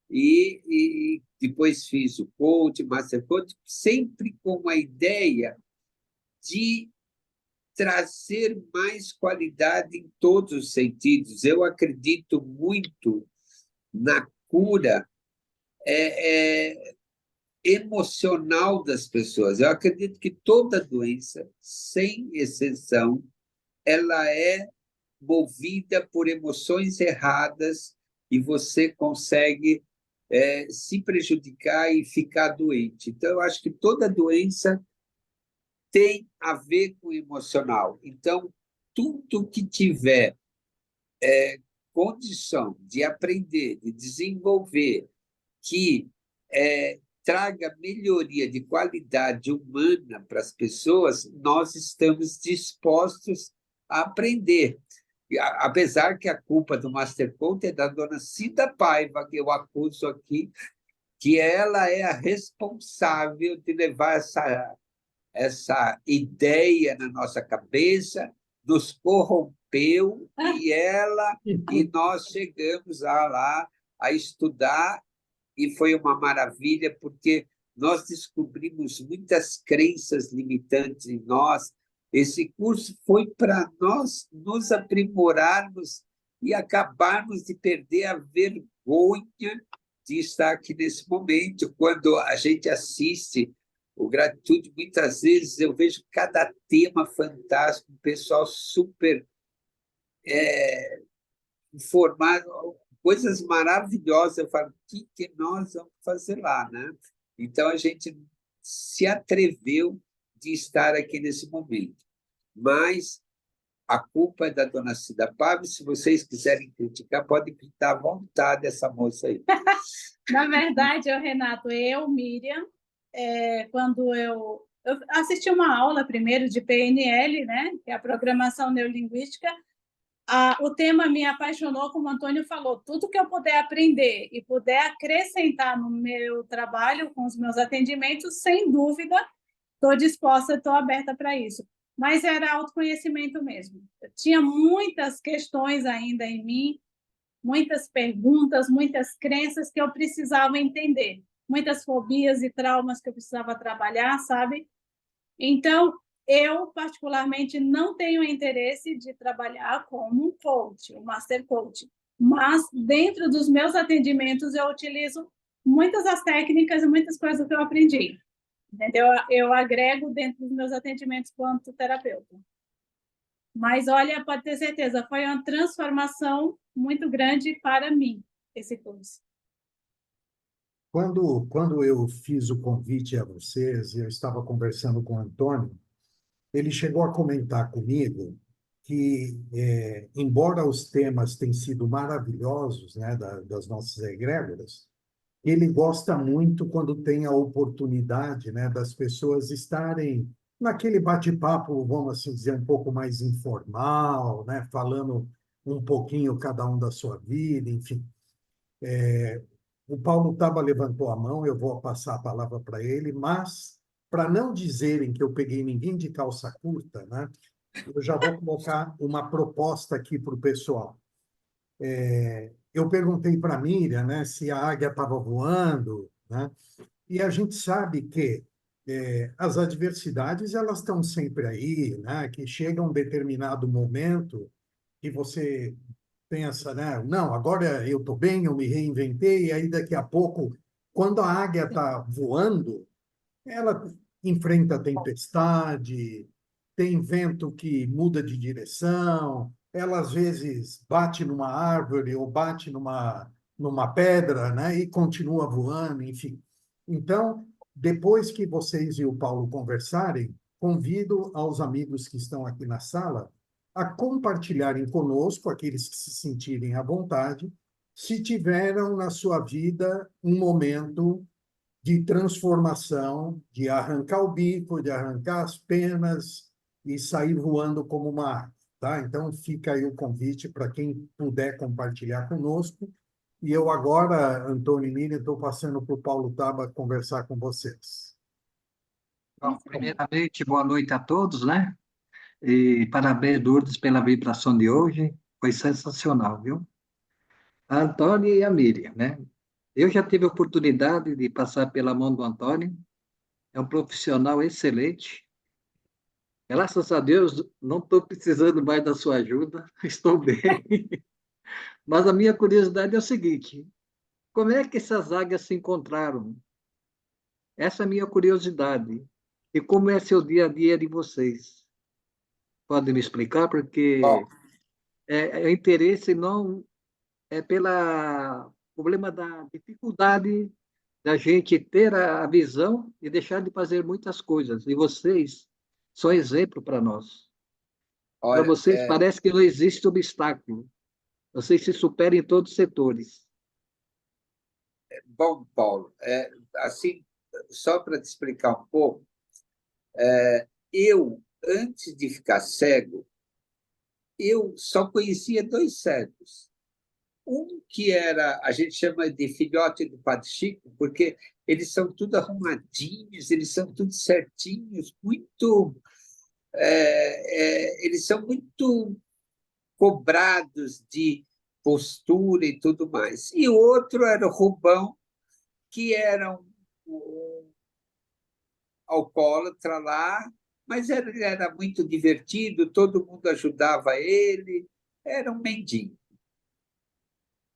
E depois fiz o coach, master coach, sempre com a ideia de trazer mais qualidade em todos os sentidos. Eu acredito muito na cura emocional das pessoas. Eu acredito que toda doença, sem exceção, ela é movida por emoções erradas e você consegue se prejudicar e ficar doente. Então, eu acho que toda doença tem a ver com o emocional. Então, tudo que tiver condição de aprender, de desenvolver, que traga melhoria de qualidade humana para as pessoas, nós estamos dispostos a aprender. Apesar que a culpa do Master Coach é da dona Cida Paiva, que eu acuso aqui, que ela é a responsável de levar essa ideia na nossa cabeça, nos corrompeu, e nós chegamos lá a estudar, e foi uma maravilha, porque nós descobrimos muitas crenças limitantes em nós. Esse curso foi para nós nos aprimorarmos e acabarmos de perder a vergonha de estar aqui nesse momento. Quando a gente assiste o Gratitude, muitas vezes eu vejo cada tema fantástico, um pessoal super informado, coisas maravilhosas. Eu falo, o que nós vamos fazer lá, né? Então, a gente se atreveu de estar aqui nesse momento. Mas a culpa é da dona Cida Paiva. Se vocês quiserem criticar, podem criticar à vontade essa moça aí. Na verdade, Renato, Miriam, quando eu assisti uma aula primeiro de PNL, né, que é a Programação Neurolinguística, o tema me apaixonou, como o Antônio falou. Tudo que eu puder aprender e puder acrescentar no meu trabalho, com os meus atendimentos, sem dúvida, estou disposta, estou aberta para isso. Mas era autoconhecimento mesmo. Eu tinha muitas questões ainda em mim, muitas perguntas, muitas crenças que eu precisava entender, muitas fobias e traumas que eu precisava trabalhar, sabe? Então, eu, particularmente, não tenho interesse de trabalhar como um coach, um master coach, mas dentro dos meus atendimentos eu utilizo muitas das técnicas e muitas coisas que eu aprendi. Entendeu? Eu agrego dentro dos meus atendimentos quanto terapeuta. Mas, olha, pode ter certeza, foi uma transformação muito grande para mim, esse curso. Quando eu fiz o convite a vocês, eu estava conversando com o Antônio, ele chegou a comentar comigo que, embora os temas tenham sido maravilhosos, né, das nossas egrégoras, ele gosta muito quando tem a oportunidade, né, das pessoas estarem naquele bate-papo, vamos assim dizer, um pouco mais informal, né, falando um pouquinho cada um da sua vida, enfim. O Paulo Taba levantou a mão, eu vou passar a palavra para ele, mas para não dizerem que eu peguei ninguém de calça curta, né, eu já vou colocar uma proposta aqui para o pessoal. Eu perguntei para a Miriam, né, se a águia estava voando, né, e a gente sabe que as adversidades elas estão sempre aí, né, que chega um determinado momento que você pensa, né, não, agora eu estou bem, eu me reinventei, e aí daqui a pouco quando a águia está voando, ela enfrenta tempestade, tem vento que muda de direção, ela às vezes bate numa árvore ou bate numa pedra, né, e continua voando, enfim. Então, depois que vocês e o Paulo conversarem, convido aos amigos que estão aqui na sala a compartilharem conosco, aqueles que se sentirem à vontade, se tiveram na sua vida um momento de transformação, de arrancar o bico, de arrancar as penas e sair voando como uma ave, tá? Então fica aí o convite para quem puder compartilhar conosco. E eu agora, Antônio e Miriam, estou passando para o Paulo Taba conversar com vocês. Bom, primeiramente, boa noite a todos, né? E parabéns, Lourdes, pela vibração de hoje. Foi sensacional, viu? A Antônia e a Miriam, né? Eu já tive a oportunidade de passar pela mão do Antônio. É um profissional excelente. Graças a Deus, não estou precisando mais da sua ajuda. Estou bem. Mas a minha curiosidade é o seguinte: como é que essas águias se encontraram? Essa é a minha curiosidade. E como é seu dia a dia de vocês? Pode me explicar? Porque Bom, o interesse não é pela problema da dificuldade da gente ter a visão e deixar de fazer muitas coisas. E vocês são exemplo para nós. Para olha, vocês parece que não existe obstáculo. Vocês se superam em todos os setores. bom, Paulo, assim, só para te explicar um pouco, eu, antes de ficar cego, eu só conhecia dois cegos. Um que era, a gente chama de filhote do Padre Chico, porque eles são tudo arrumadinhos, eles são tudo certinhos, muito, eles são muito cobrados de postura e tudo mais. E o outro era o Rubão, que era um alcoólatra lá, mas ele era muito divertido, todo mundo ajudava ele, era um mendigo.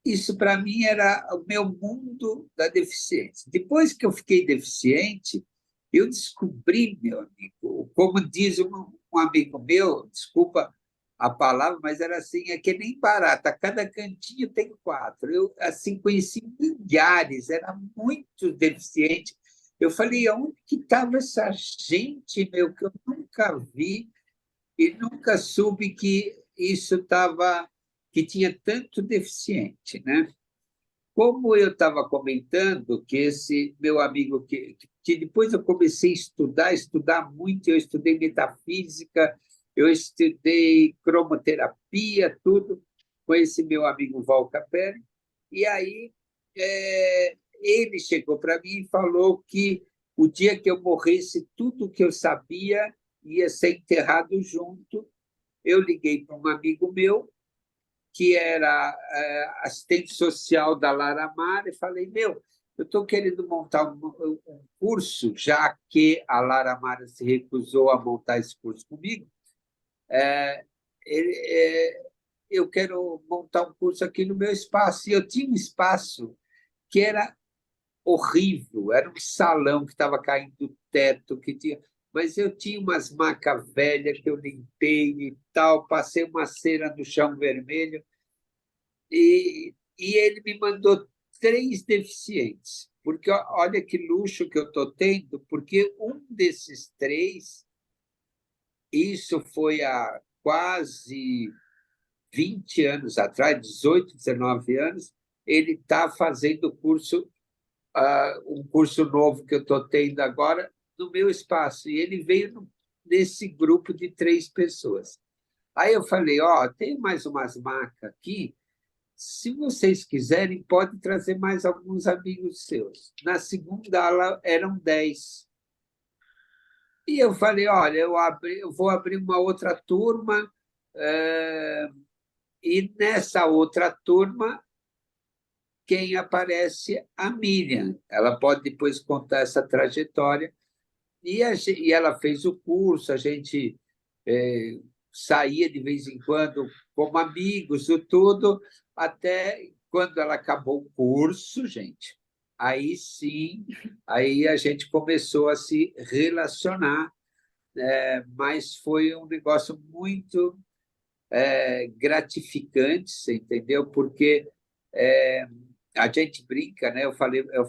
Isso, para mim, era o meu mundo da deficiência. Depois que eu fiquei deficiente, eu descobri, meu amigo, como diz um amigo meu, desculpa a palavra, mas era assim, é que nem barata, cada cantinho tem quatro. Eu, assim, conheci milhares, era muito deficiente. Eu falei, onde que estava essa gente, meu, que eu nunca vi e nunca soube que isso estava, que tinha tanto deficiente, né? Como eu estava comentando, que esse meu amigo, que depois eu comecei a estudar muito, eu estudei metafísica, eu estudei cromoterapia, tudo, com esse meu amigo Val Capelli, e aí ele chegou para mim e falou que o dia que eu morresse, tudo que eu sabia ia ser enterrado junto. Eu liguei para um amigo meu, que era assistente social da Lara Mar, e falei, meu, eu estou querendo montar um curso, já que a Lara Mar se recusou a montar esse curso comigo, eu quero montar um curso aqui no meu espaço. E eu tinha um espaço que era horrível, era um salão que estava caindo do teto, que tinha... mas eu tinha umas macas velhas que eu limpei e tal, passei uma cera no chão vermelho, e ele me mandou 3 deficientes, porque olha que luxo que eu estou tendo, porque um desses 3, isso foi há quase 20 anos atrás, 18, 19 anos, ele está fazendo um curso novo que eu estou tendo agora no meu espaço, e ele veio nesse grupo de 3 pessoas. Aí eu falei, tem mais umas macas aqui, se vocês quiserem, pode trazer mais alguns amigos seus. Na segunda aula eram 10. E eu falei, olha, eu vou abrir uma outra turma, e nessa outra turma, quem aparece? A Miriam. Ela pode depois contar essa trajetória. E ela fez o curso, a gente saía de vez em quando como amigos, o tudo, até quando ela acabou o curso, gente. aí sim, aí a gente começou a se relacionar, mas foi um negócio muito gratificante, você entendeu? Porque a gente brinca, né? Eu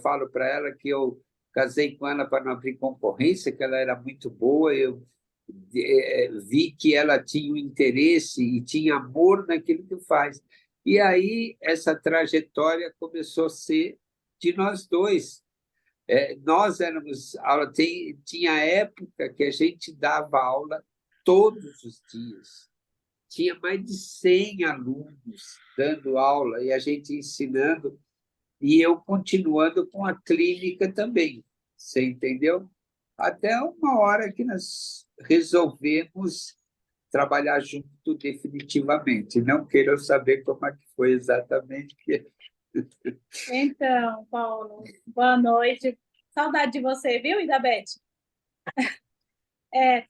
falo para ela que eu casei com ela para não abrir concorrência, que ela era muito boa, eu vi que ela tinha um interesse e tinha amor naquilo que faz. E aí essa trajetória começou a ser de nós dois. Nós éramos aula, tinha época que a gente dava aula todos os dias. Tinha mais de 100 alunos dando aula e a gente ensinando, e eu continuando com a clínica também, você entendeu? Até uma hora que nós resolvemos trabalhar junto definitivamente. Não queiram saber como é que foi exatamente. Então, Paulo, boa noite. Saudade de você, viu, Idabete?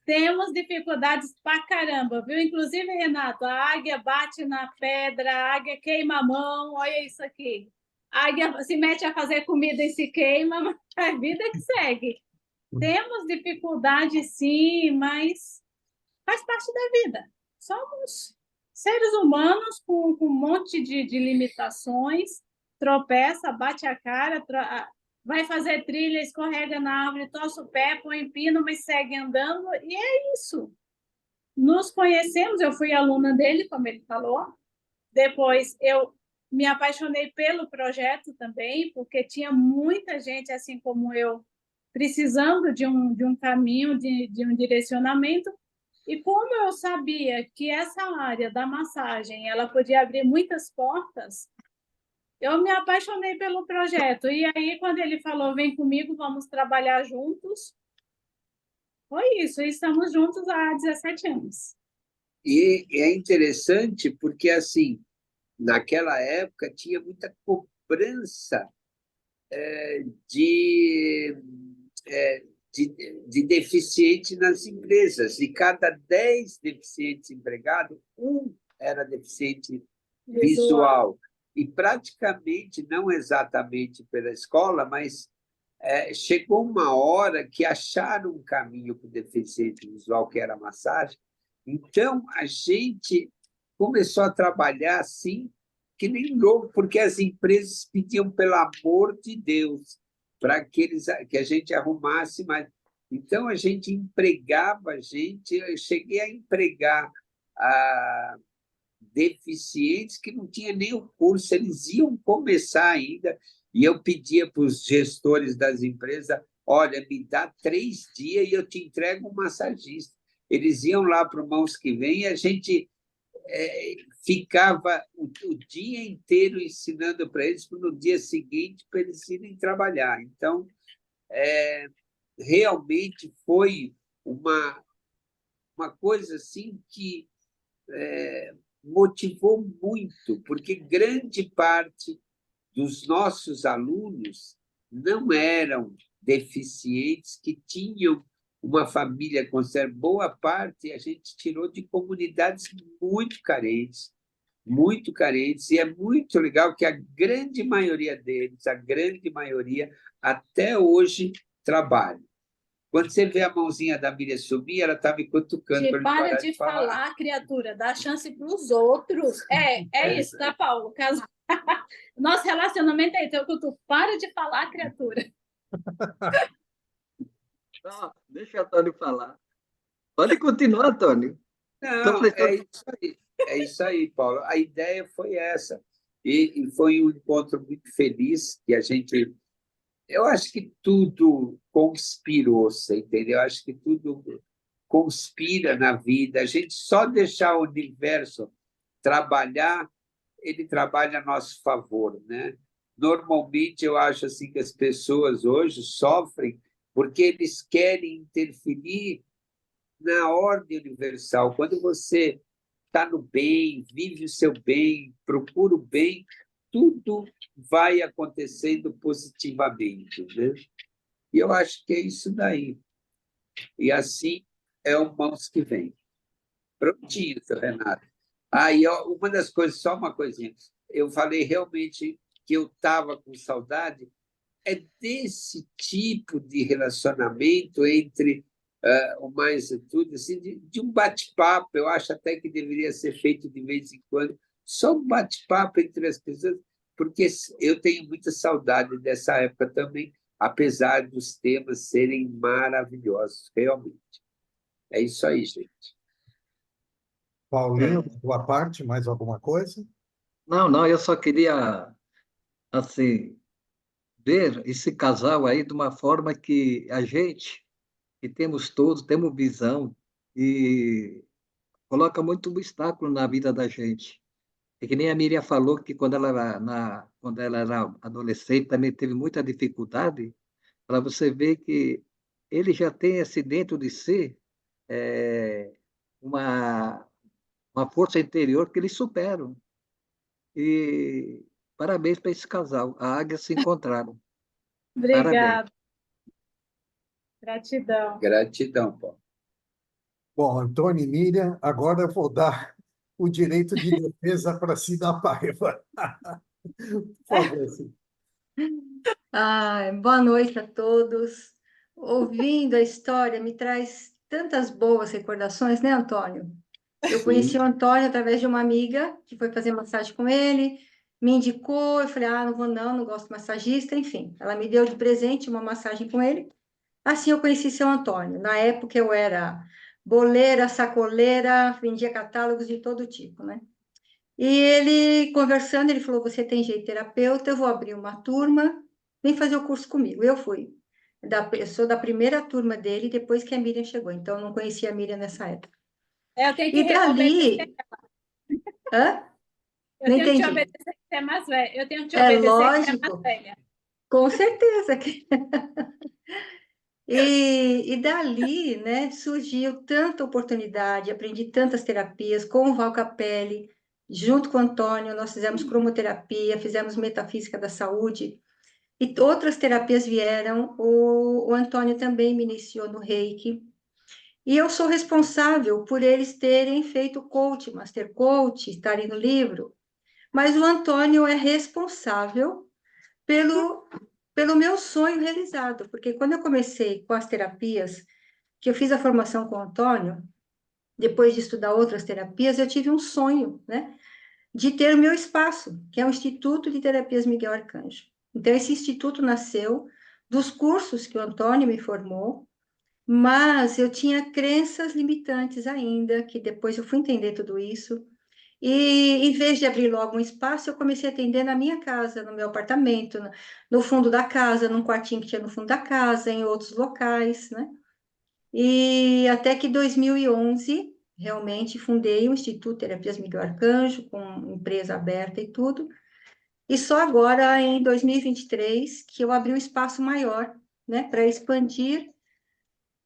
Temos dificuldades pra caramba, viu? Inclusive, Renato, a águia bate na pedra, a águia queima a mão, olha isso aqui. A águia se mete a fazer comida e se queima, mas é a vida que segue. Temos dificuldade, sim, mas faz parte da vida. Somos seres humanos com um monte de limitações, tropeça, bate a cara, vai fazer trilha, escorrega na árvore, torce o pé, põe pino, mas segue andando, e é isso. Nos conhecemos, eu fui aluna dele, como ele falou. Depois eu me apaixonei pelo projeto também, porque tinha muita gente, assim como eu, precisando de um caminho, de um direcionamento. E como eu sabia que essa área da massagem ela podia abrir muitas portas, eu me apaixonei pelo projeto. E aí, quando ele falou, vem comigo, vamos trabalhar juntos, foi isso. E estamos juntos há 17 anos. E é interessante porque, assim, naquela época tinha muita cobrança de, de deficiente nas empresas. E cada 10 deficientes empregados, um era deficiente visual. E praticamente, não exatamente pela escola, mas chegou uma hora que acharam um caminho para o deficiente visual, que era a massagem. Então, a gente começou a trabalhar assim, que nem louco, porque as empresas pediam, pelo amor de Deus, para que a gente arrumasse mais. Então, a gente empregava gente, eu cheguei a empregar deficientes que não tinham nem o curso, eles iam começar ainda, e eu pedia para os gestores das empresas, olha, me dá 3 dias e eu te entrego um massagista. Eles iam lá para o Mãos que Vem e a gente ficava o dia inteiro ensinando para eles, para no dia seguinte para eles irem trabalhar. Então, realmente foi uma coisa assim que motivou muito, porque grande parte dos nossos alunos não eram deficientes, que tinham uma família considerada. Boa parte a gente tirou de comunidades muito carentes, e é muito legal que a grande maioria deles, a grande maioria, até hoje trabalha. Quando você vê a mãozinha da Miriam subir, ela está me cutucando para para de falar, criatura, dá chance para os outros. Isso, tá, Paulo? Nosso relacionamento é então que tu para de falar, criatura. Não, deixa o Antônio falar. Pode continuar, Antônio. Não, é isso aí, Paulo. A ideia foi essa. E foi um encontro muito feliz que a gente... Eu acho que tudo conspirou, você entendeu? Eu acho que tudo conspira na vida. A gente só deixar o universo trabalhar, ele trabalha a nosso favor, né? Normalmente, eu acho assim que as pessoas hoje sofrem porque eles querem interferir na ordem universal. Quando você está no bem, vive o seu bem, procura o bem, tudo vai acontecendo positivamente, né? E eu acho que é isso daí. E assim é o Mãos que Vem. Prontinho, seu Renato. Aí, uma das coisas, só uma coisinha. Eu falei realmente que eu estava com saudade, é desse tipo de relacionamento entre o mais tudo, assim, de um bate-papo. Eu acho até que deveria ser feito de vez em quando, só um bate-papo entre as pessoas, porque eu tenho muita saudade dessa época também, apesar dos temas serem maravilhosos, realmente. É isso aí, gente. Paulinho, da tua parte, mais alguma coisa? Não, não, eu só queria, assim, ver esse casal aí de uma forma que a gente, que temos todos, temos visão e coloca muito obstáculo na vida da gente. É que nem a Miriam falou que quando ela era adolescente também teve muita dificuldade, para você ver que ele já tem esse dentro de si é, uma, uma força interior que eles superam. E parabéns para esse casal. A Águia se encontraram. Parabéns. Obrigada, gratidão. Gratidão, Paulo. Bom, Antônio e Miriam, agora eu vou dar o direito de defesa para Cida Paiva. Por favor, Cida. Boa noite a todos. Ouvindo a história me traz tantas boas recordações, né, Antônio? Eu conheci o Antônio através de uma amiga que foi fazer massagem com ele, me indicou, eu falei, não vou não, não gosto de massagista, enfim. Ela me deu de presente uma massagem com ele. Assim eu conheci seu Antônio. Na época eu era boleira, sacoleira, vendia catálogos de todo tipo, né? E ele, conversando, ele falou, você tem jeito de terapeuta, eu vou abrir uma turma, vem fazer o curso comigo. Eu fui. Eu sou da primeira turma dele, depois que a Miriam chegou. Então, eu não conhecia a Miriam nessa época. Eu tenho E que obedecer. dali... Hã? Eu Não tenho que te entendi. obedecer que você é mais velha. Eu tenho que te É obedecer que você é mais lógico, velha. com certeza. E dali, né, surgiu tanta oportunidade, aprendi tantas terapias com o Val Capelli, junto com o Antônio, nós fizemos cromoterapia, fizemos metafísica da saúde, e outras terapias vieram, o Antônio também me iniciou no Reiki, e eu sou responsável por eles terem feito coach, Master Coach, estarem no livro, mas o Antônio é responsável pelo, pelo meu sonho realizado, porque quando eu comecei com as terapias, que eu fiz a formação com o Antônio, depois de estudar outras terapias, eu tive um sonho, né, de ter o meu espaço, que é o Instituto de Terapias Miguel Arcanjo. Então, esse instituto nasceu dos cursos que o Antônio me formou, mas eu tinha crenças limitantes ainda, que depois eu fui entender tudo isso, e em vez de abrir logo um espaço, eu comecei a atender na minha casa, no meu apartamento, no fundo da casa, num quartinho que tinha no fundo da casa, em outros locais, né? E até que 2011, realmente fundei o Instituto Terapias Miguel Arcanjo, com empresa aberta e tudo. E só agora, em 2023, que eu abri um espaço maior, né, para expandir,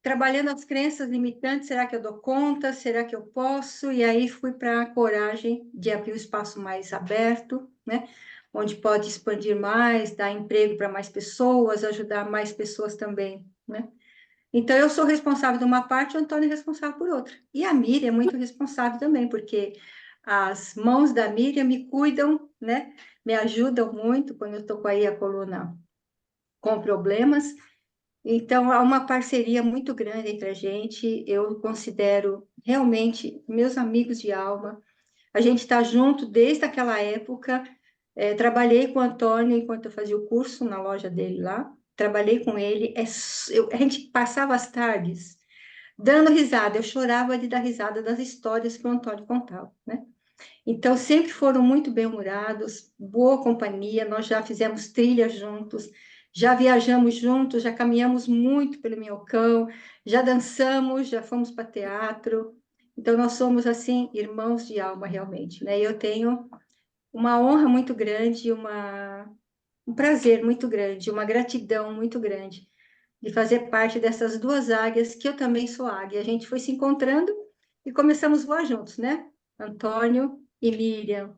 trabalhando as crenças limitantes. Será que eu dou conta? Será que eu posso? E aí fui para a coragem de abrir um espaço mais aberto, né, onde pode expandir mais, dar emprego para mais pessoas, ajudar mais pessoas também, né? Então, eu sou responsável de uma parte, o Antônio é responsável por outra. E a Miriam é muito responsável também, porque as mãos da Miriam me cuidam, né? Me ajudam muito quando eu estou com aí a coluna com problemas. Então, há uma parceria muito grande entre a gente. Eu considero realmente meus amigos de alma. A gente está junto desde aquela época. Trabalhei com o Antônio enquanto eu fazia o curso na loja dele lá. Trabalhei com ele. A gente passava as tardes dando risada. Eu chorava de dar risada das histórias que o Antônio contava, né? Então, sempre foram muito bem-humorados, boa companhia. Nós já fizemos trilha juntos, já viajamos juntos, já caminhamos muito pelo Minhocão, já dançamos, já fomos para teatro. Então, nós somos, assim, irmãos de alma, realmente, né? E eu tenho uma honra muito grande, um prazer muito grande, uma gratidão muito grande de fazer parte dessas duas águias, que eu também sou águia. A gente foi se encontrando e começamos a voar juntos, né? Antônio e Miriam.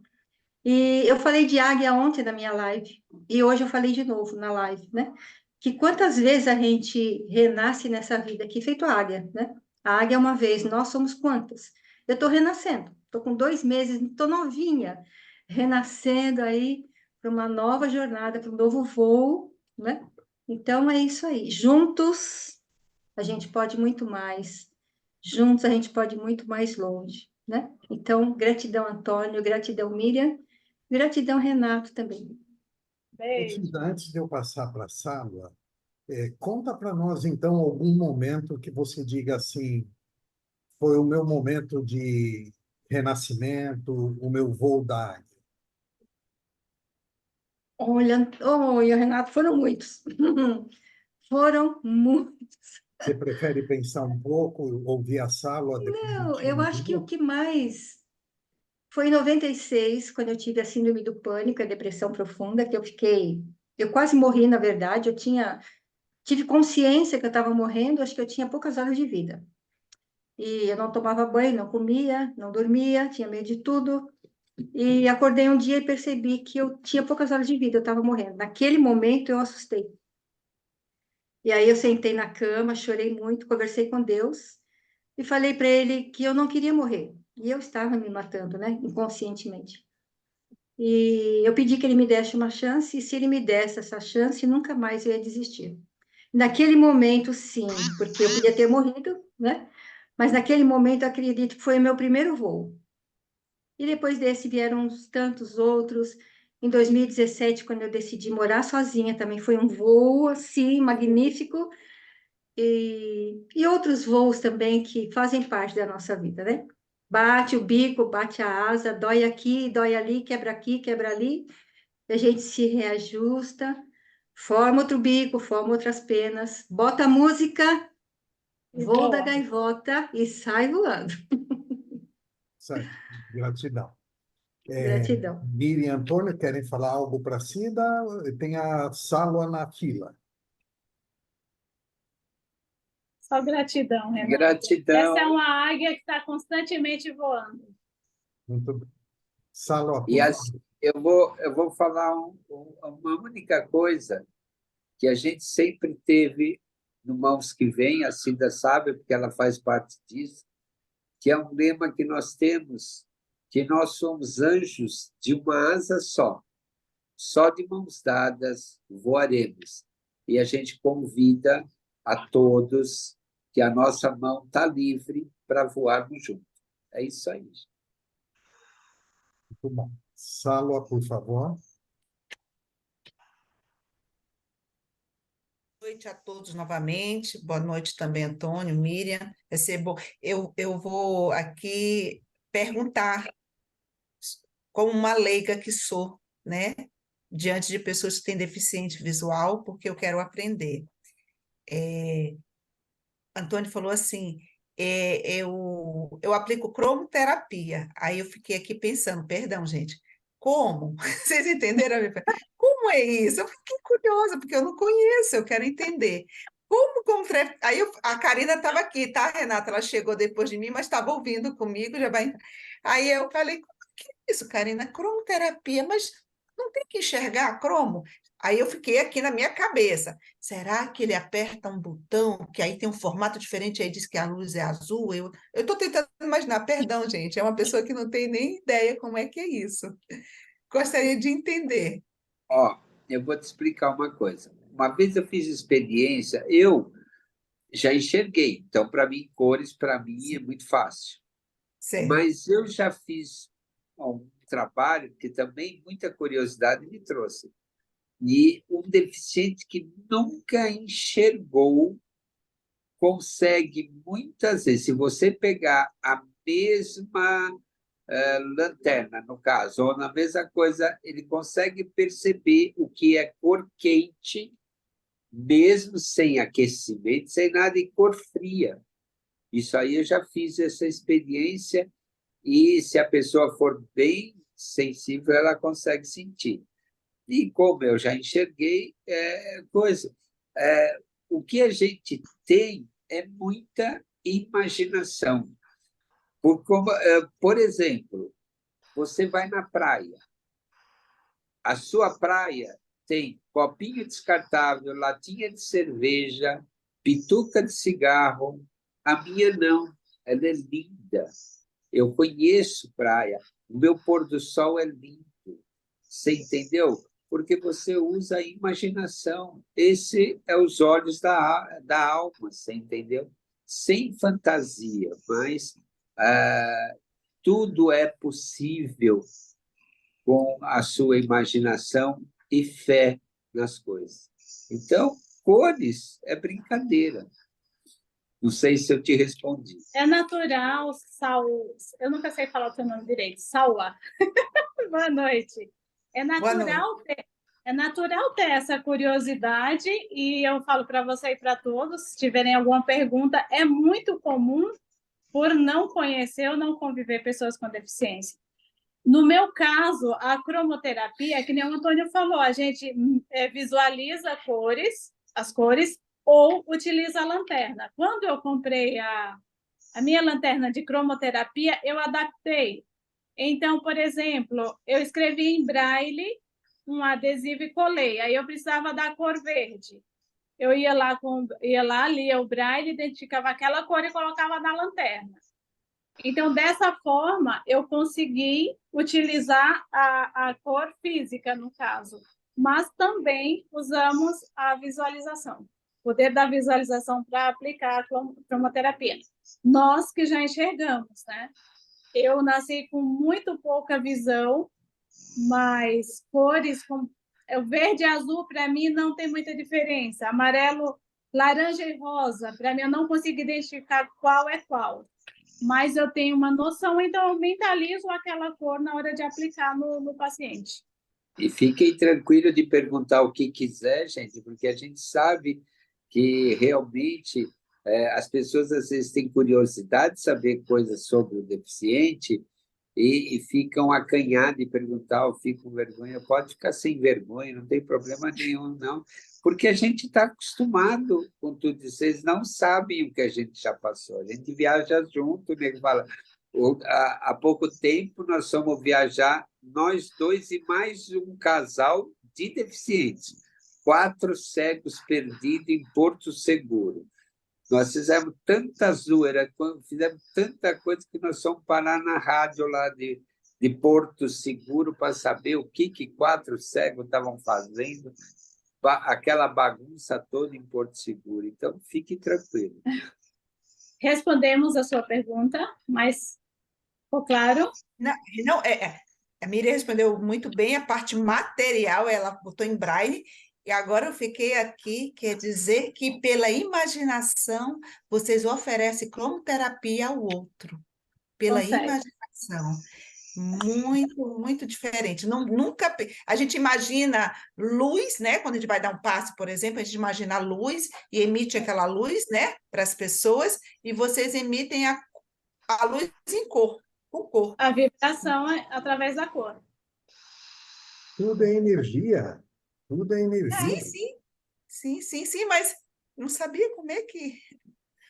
E eu falei de águia ontem na minha live, e hoje eu falei de novo na live, né? Que quantas vezes a gente renasce nessa vida aqui, feito águia, né? A águia é uma vez, nós somos quantas? Eu estou renascendo, estou com 2 meses, estou novinha, renascendo aí para uma nova jornada, para um novo voo, né? Então, é isso aí. Juntos, a gente pode muito mais. Juntos, a gente pode ir muito mais longe, né? Então, gratidão, Antônio, gratidão, Miriam, gratidão, Renato, também. Beijo. Antes de eu passar para a sala, conta para nós, então, algum momento que você diga assim, foi o meu momento de renascimento, o meu voo da águia. Olha, oi, Renato, foram muitos. Foram muitos. Você prefere pensar um pouco, ouvir a sala, depois a gente Eu acho que o continua? que mais foi em 96, quando eu tive a síndrome do pânico, a depressão profunda, que eu quase morri, na verdade, tive consciência que eu estava morrendo, acho que eu tinha poucas horas de vida. E eu não tomava banho, não comia, não dormia, tinha medo de tudo. E acordei um dia e percebi que eu tinha poucas horas de vida, eu estava morrendo. Naquele momento eu assustei. E aí eu sentei na cama, chorei muito, conversei com Deus e falei para ele que eu não queria morrer. E eu estava me matando, né, inconscientemente. E eu pedi que ele me desse uma chance, e se ele me desse essa chance, nunca mais eu ia desistir. Naquele momento, sim, porque eu podia ter morrido, né? Mas naquele momento, eu acredito que foi o meu primeiro voo. E depois desse vieram uns tantos outros. Em 2017, quando eu decidi morar sozinha, também foi um voo, assim, magnífico. E outros voos também que fazem parte da nossa vida, né? Bate o bico, bate a asa, dói aqui, dói ali, quebra ali. A gente se reajusta, forma outro bico, forma outras penas, bota a música, E voo da voa. gaivota e sai voando. Certo, gratidão. Gratidão. Miriam e Antônio, querem falar algo para a Cida? Tem a sala na fila. Só gratidão, Renato. Essa é Gratidão. uma águia que está constantemente voando. Muito bem. Sala, E por favor. eu vou falar uma única coisa que a gente sempre teve no Mãos que Vem, a Cida sabe, porque ela faz parte disso, que é um lema que nós temos, que nós somos anjos de uma asa só de mãos dadas voaremos. E a gente convida a todos que a nossa mão está livre para voarmos juntos. É isso aí. Muito bom. Sala, por favor. Boa noite a todos novamente. Boa noite também, Antônio, Miriam. Vai ser bom. Eu vou aqui perguntar, como uma leiga que sou, né? Diante de pessoas que têm deficiente visual, porque eu quero aprender. Antônio falou assim, eu aplico cromoterapia. Aí eu fiquei aqui pensando, perdão, gente, como? Vocês entenderam? Como é isso? Eu fiquei curiosa, porque eu não conheço, eu quero entender. Aí a Karina estava aqui, tá, Renata? Ela chegou depois de mim, mas estava ouvindo comigo, já vai. Aí eu falei, como que é isso, Karina? Cromoterapia, mas não tem que enxergar cromo? Aí eu fiquei aqui na minha cabeça. Será que ele aperta um botão, que aí tem um formato diferente, aí diz que a luz é azul? Eu estou tentando imaginar, perdão, gente, é uma pessoa que não tem nem ideia como é que é isso. Gostaria de entender. Ó, eu vou te explicar uma coisa. Uma vez eu fiz experiência, eu já enxerguei, então para mim cores para mim é muito fácil. Certo. Mas eu já fiz um trabalho que também muita curiosidade me trouxe. E um deficiente que nunca enxergou consegue muitas vezes, se você pegar a mesma lanterna, no caso, ou na mesma coisa, ele consegue perceber o que é cor quente, mesmo sem aquecimento, sem nada, e cor fria. Isso aí eu já fiz essa experiência, e se a pessoa for bem sensível, ela consegue sentir. E como eu já enxerguei, coisa. O que a gente tem é muita imaginação. Por exemplo, você vai na praia. A sua praia tem copinho descartável, latinha de cerveja, pituca de cigarro. A minha não, ela é linda. Eu conheço praia. O meu pôr do sol é lindo. Você entendeu? porque você usa a imaginação. Esse é os olhos da alma, você entendeu? Sem fantasia, mas tudo é possível com a sua imaginação e fé nas coisas. Então, cores é brincadeira. Não sei se eu te respondi. É natural, eu nunca sei falar o seu nome direito, Saua. Boa noite. É Boa noite. natural ter essa curiosidade, e eu falo para você e para todos, se tiverem alguma pergunta, é muito comum, por não conhecer ou não conviver pessoas com deficiência. No meu caso, a cromoterapia, que nem o Antônio falou, a gente visualiza as cores, ou utiliza a lanterna. Quando eu comprei a minha lanterna de cromoterapia, eu adaptei. Então, por exemplo, eu escrevi em braille um adesivo e colei. Aí eu precisava da cor verde. Eu ia lá, lia o braille, identificava aquela cor e colocava na lanterna. Então, dessa forma, eu consegui utilizar a cor física, no caso, mas também usamos a visualização, o poder da visualização para aplicar a cromoterapia. Nós que já enxergamos, né? Eu nasci com muito pouca visão, mas cores como o verde e azul, para mim, não tem muita diferença. Amarelo, laranja e rosa, para mim, eu não consigo identificar qual é qual. Mas eu tenho uma noção, então eu mentalizo aquela cor na hora de aplicar no paciente. E fiquem tranquilos de perguntar o que quiser, gente, porque a gente sabe que realmente as pessoas às vezes têm curiosidade de saber coisas sobre o deficiente e ficam acanhadas de perguntar ou ficam com vergonha. Pode ficar sem vergonha, não tem problema nenhum, não, porque a gente está acostumado com tudo isso. Vocês não sabem o que a gente já passou. A gente viaja junto, né? Fala, há pouco tempo nós fomos viajar, nós dois e mais um casal de deficientes, 4 cegos perdidos em Porto Seguro. Nós fizemos tanta zoeira, fizemos tanta coisa que nós fomos parar na rádio lá de Porto Seguro para saber o que 4 cegos estavam fazendo, aquela bagunça toda em Porto Seguro. Então, fique tranquilo. Respondemos a sua pergunta, mas ficou claro? Não, a Miriam respondeu muito bem a parte material, ela botou em braille, e agora eu fiquei aqui, quer dizer que pela imaginação vocês oferecem cromoterapia ao outro, pela Consegue. imaginação. Muito, muito diferente. Nunca, a gente imagina luz, né? Quando a gente vai dar um passe, por exemplo, a gente imagina a luz e emite aquela luz, né? Para as pessoas, e vocês emitem a luz em cor, com cor. A vibração é através da cor. Tudo é energia. Tudo é energia. Sim, mas não sabia como é que...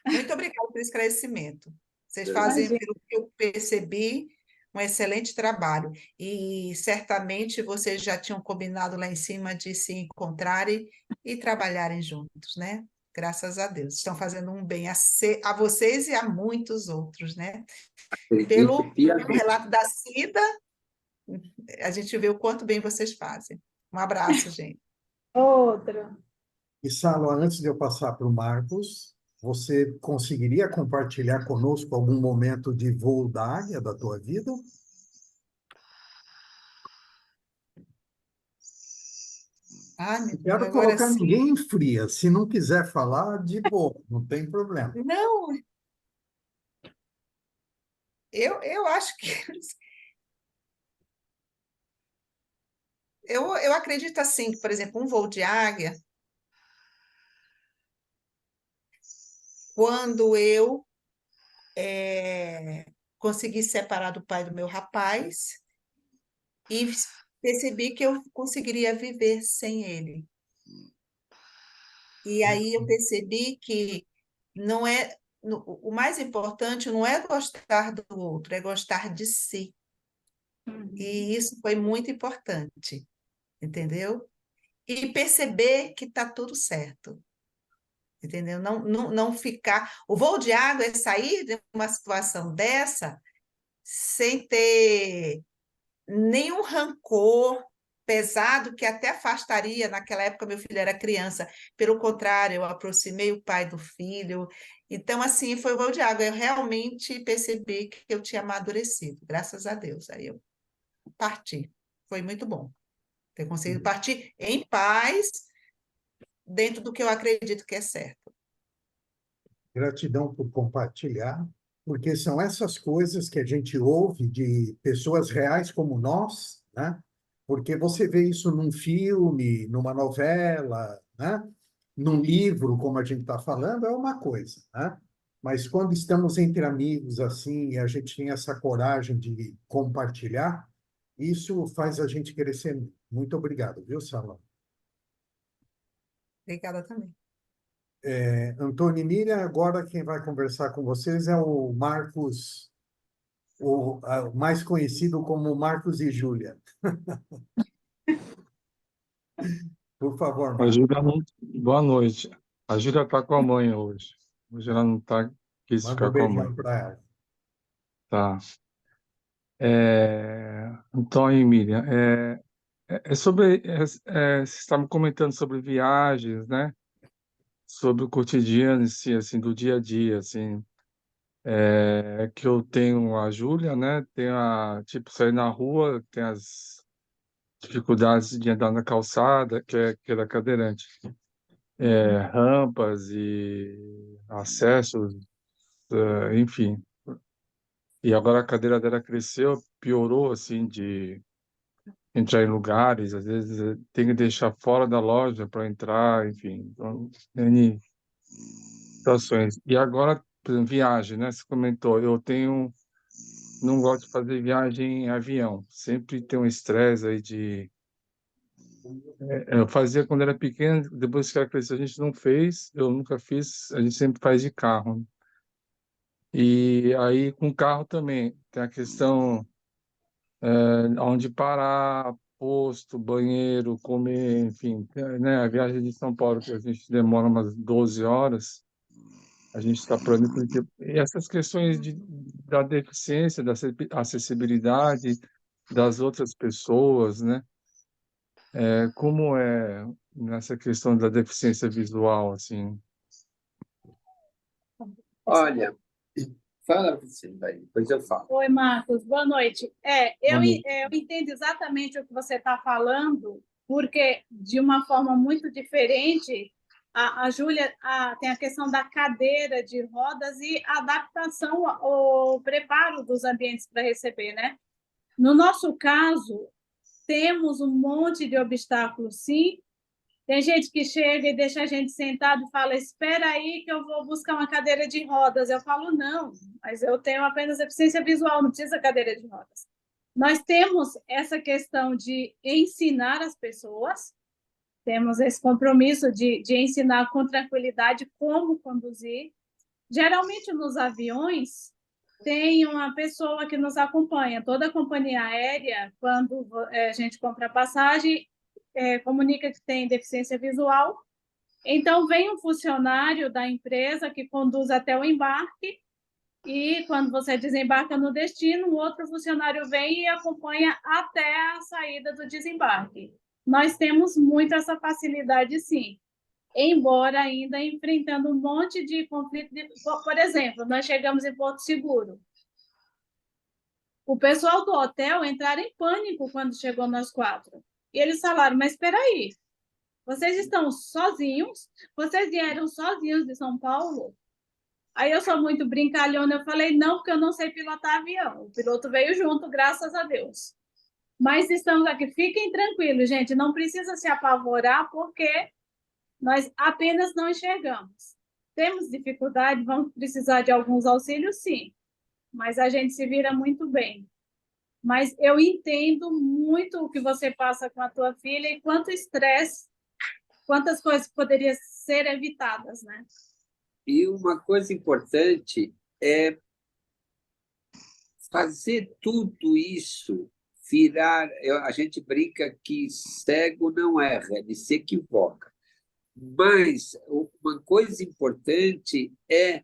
Muito obrigada pelo esclarecimento. Vocês fazem, pelo que eu percebi, um excelente trabalho. E certamente vocês já tinham combinado lá em cima de se encontrarem e trabalharem juntos, né? Graças a Deus. Estão fazendo um bem a vocês e a muitos outros, né? Pelo relato da Cida, a gente vê o quanto bem vocês fazem. Um abraço, gente. Outro. E, Salo, antes de eu passar para o Marcos, você conseguiria compartilhar conosco algum momento de voo da águia da tua vida? Meu Quero Deus, colocar sim. ninguém em fria. Se não quiser falar, de boa, não tem problema. Não, eu acho que... Eu acredito assim, que, por exemplo, um voo de águia, quando eu consegui separar do pai do meu rapaz e percebi que eu conseguiria viver sem ele. E aí eu percebi que não é o mais importante não é gostar do outro, é gostar de si. E isso foi muito importante, entendeu? E perceber que está tudo certo. Entendeu? Não ficar... O voo de água é sair de uma situação dessa sem ter nenhum rancor, pesado que até afastaria. Naquela época, meu filho era criança. Pelo contrário, eu aproximei o pai do filho. Então, assim, foi o gol de água. Eu realmente percebi que eu tinha amadurecido, graças a Deus. Aí eu parti. Foi muito bom ter conseguido partir em paz, dentro do que eu acredito que é certo. Gratidão por compartilhar, porque são essas coisas que a gente ouve de pessoas reais como nós, né? Porque você vê isso num filme, numa novela, né? Num livro, como a gente está falando, é uma coisa, né? Mas quando estamos entre amigos assim e a gente tem essa coragem de compartilhar, isso faz a gente crescer muito. Muito obrigado, viu, Salão? Obrigada também. Antônio e Miriam, agora quem vai conversar com vocês é o Marcos, mais conhecido como Marcos e Júlia. Por favor, A Marcos. Júlia não... Boa noite. A Júlia está com a mãe hoje. Hoje ela não tá... quis Manda ficar um com a mãe. beijão para ela. Tá. Antônio e Miriam, sobre... vocês estavam comentando sobre viagens, né? Sobre o cotidiano em si, assim, do dia a dia, assim. Que eu tenho a Júlia, né? Tem tipo, sair na rua, tem as dificuldades de andar na calçada, que é da cadeirante. Rampas e acessos, enfim. E agora a cadeira dela cresceu, piorou, assim, de entrar em lugares, às vezes tem que deixar fora da loja para entrar, enfim. Então, N situações. E agora, por exemplo, viagem, né? Você comentou, não gosto de fazer viagem em avião, sempre tem um estresse aí de... Eu fazia quando era pequeno, depois que ela cresceu, a gente não fez, eu nunca fiz, a gente sempre faz de carro. E aí, com carro também, tem a questão onde parar, posto, banheiro, comer, enfim, né? A viagem de São Paulo, que a gente demora umas 12 horas, a gente está pronto. E essas questões da deficiência, da acessibilidade das outras pessoas, né? Como é nessa questão da deficiência visual, assim? Olha, fala você, daí, depois eu falo. Oi, Marcos, boa noite. Boa noite. Eu entendo exatamente o que você está falando, porque, de uma forma muito diferente, a Júlia tem a questão da cadeira de rodas e a adaptação ao preparo dos ambientes para receber, né? No nosso caso, temos um monte de obstáculos, sim. Tem gente que chega e deixa a gente sentado e fala: espera aí que eu vou buscar uma cadeira de rodas. Eu falo: não, mas eu tenho apenas deficiência visual, não precisa cadeira de rodas. Nós temos essa questão de ensinar as pessoas, temos esse compromisso de ensinar com tranquilidade como conduzir. Geralmente, nos aviões, tem uma pessoa que nos acompanha. Toda companhia aérea, quando a gente compra passagem, comunica que tem deficiência visual. Então, vem um funcionário da empresa que conduz até o embarque e, quando você desembarca no destino, o outro funcionário vem e acompanha até a saída do desembarque. Nós temos muito essa facilidade, sim, embora ainda enfrentando um monte de conflito. Por exemplo, nós chegamos em Porto Seguro. O pessoal do hotel entraram em pânico quando chegou nós quatro. E eles falaram: mas espera aí, vocês estão sozinhos? Vocês vieram sozinhos de São Paulo? Aí eu sou muito brincalhona, eu falei: não, porque eu não sei pilotar avião. O piloto veio junto, graças a Deus. Mas estamos aqui, fiquem tranquilos, gente, não precisa se apavorar, porque nós apenas não enxergamos. Temos dificuldade, vamos precisar de alguns auxílios, sim, mas a gente se vira muito bem. Mas eu entendo muito o que você passa com a tua filha e quanto estresse, quantas coisas poderiam ser evitadas, né? E uma coisa importante é fazer tudo isso virar. A gente brinca que cego não erra, ele se equivoca. Mas uma coisa importante é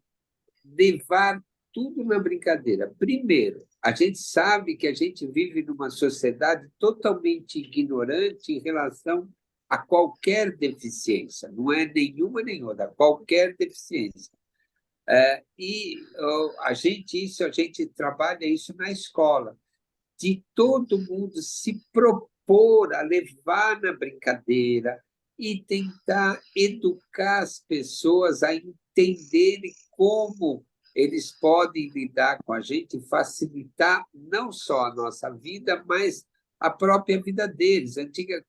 levar tudo na brincadeira. Primeiro, A gente sabe que a gente vive numa sociedade totalmente ignorante em relação a qualquer deficiência, não é nenhuma nem outra, qualquer deficiência. A gente trabalha isso na escola, de todo mundo se propor a levar na brincadeira e tentar educar as pessoas a entenderem como eles podem lidar com a gente e facilitar não só a nossa vida, mas a própria vida deles.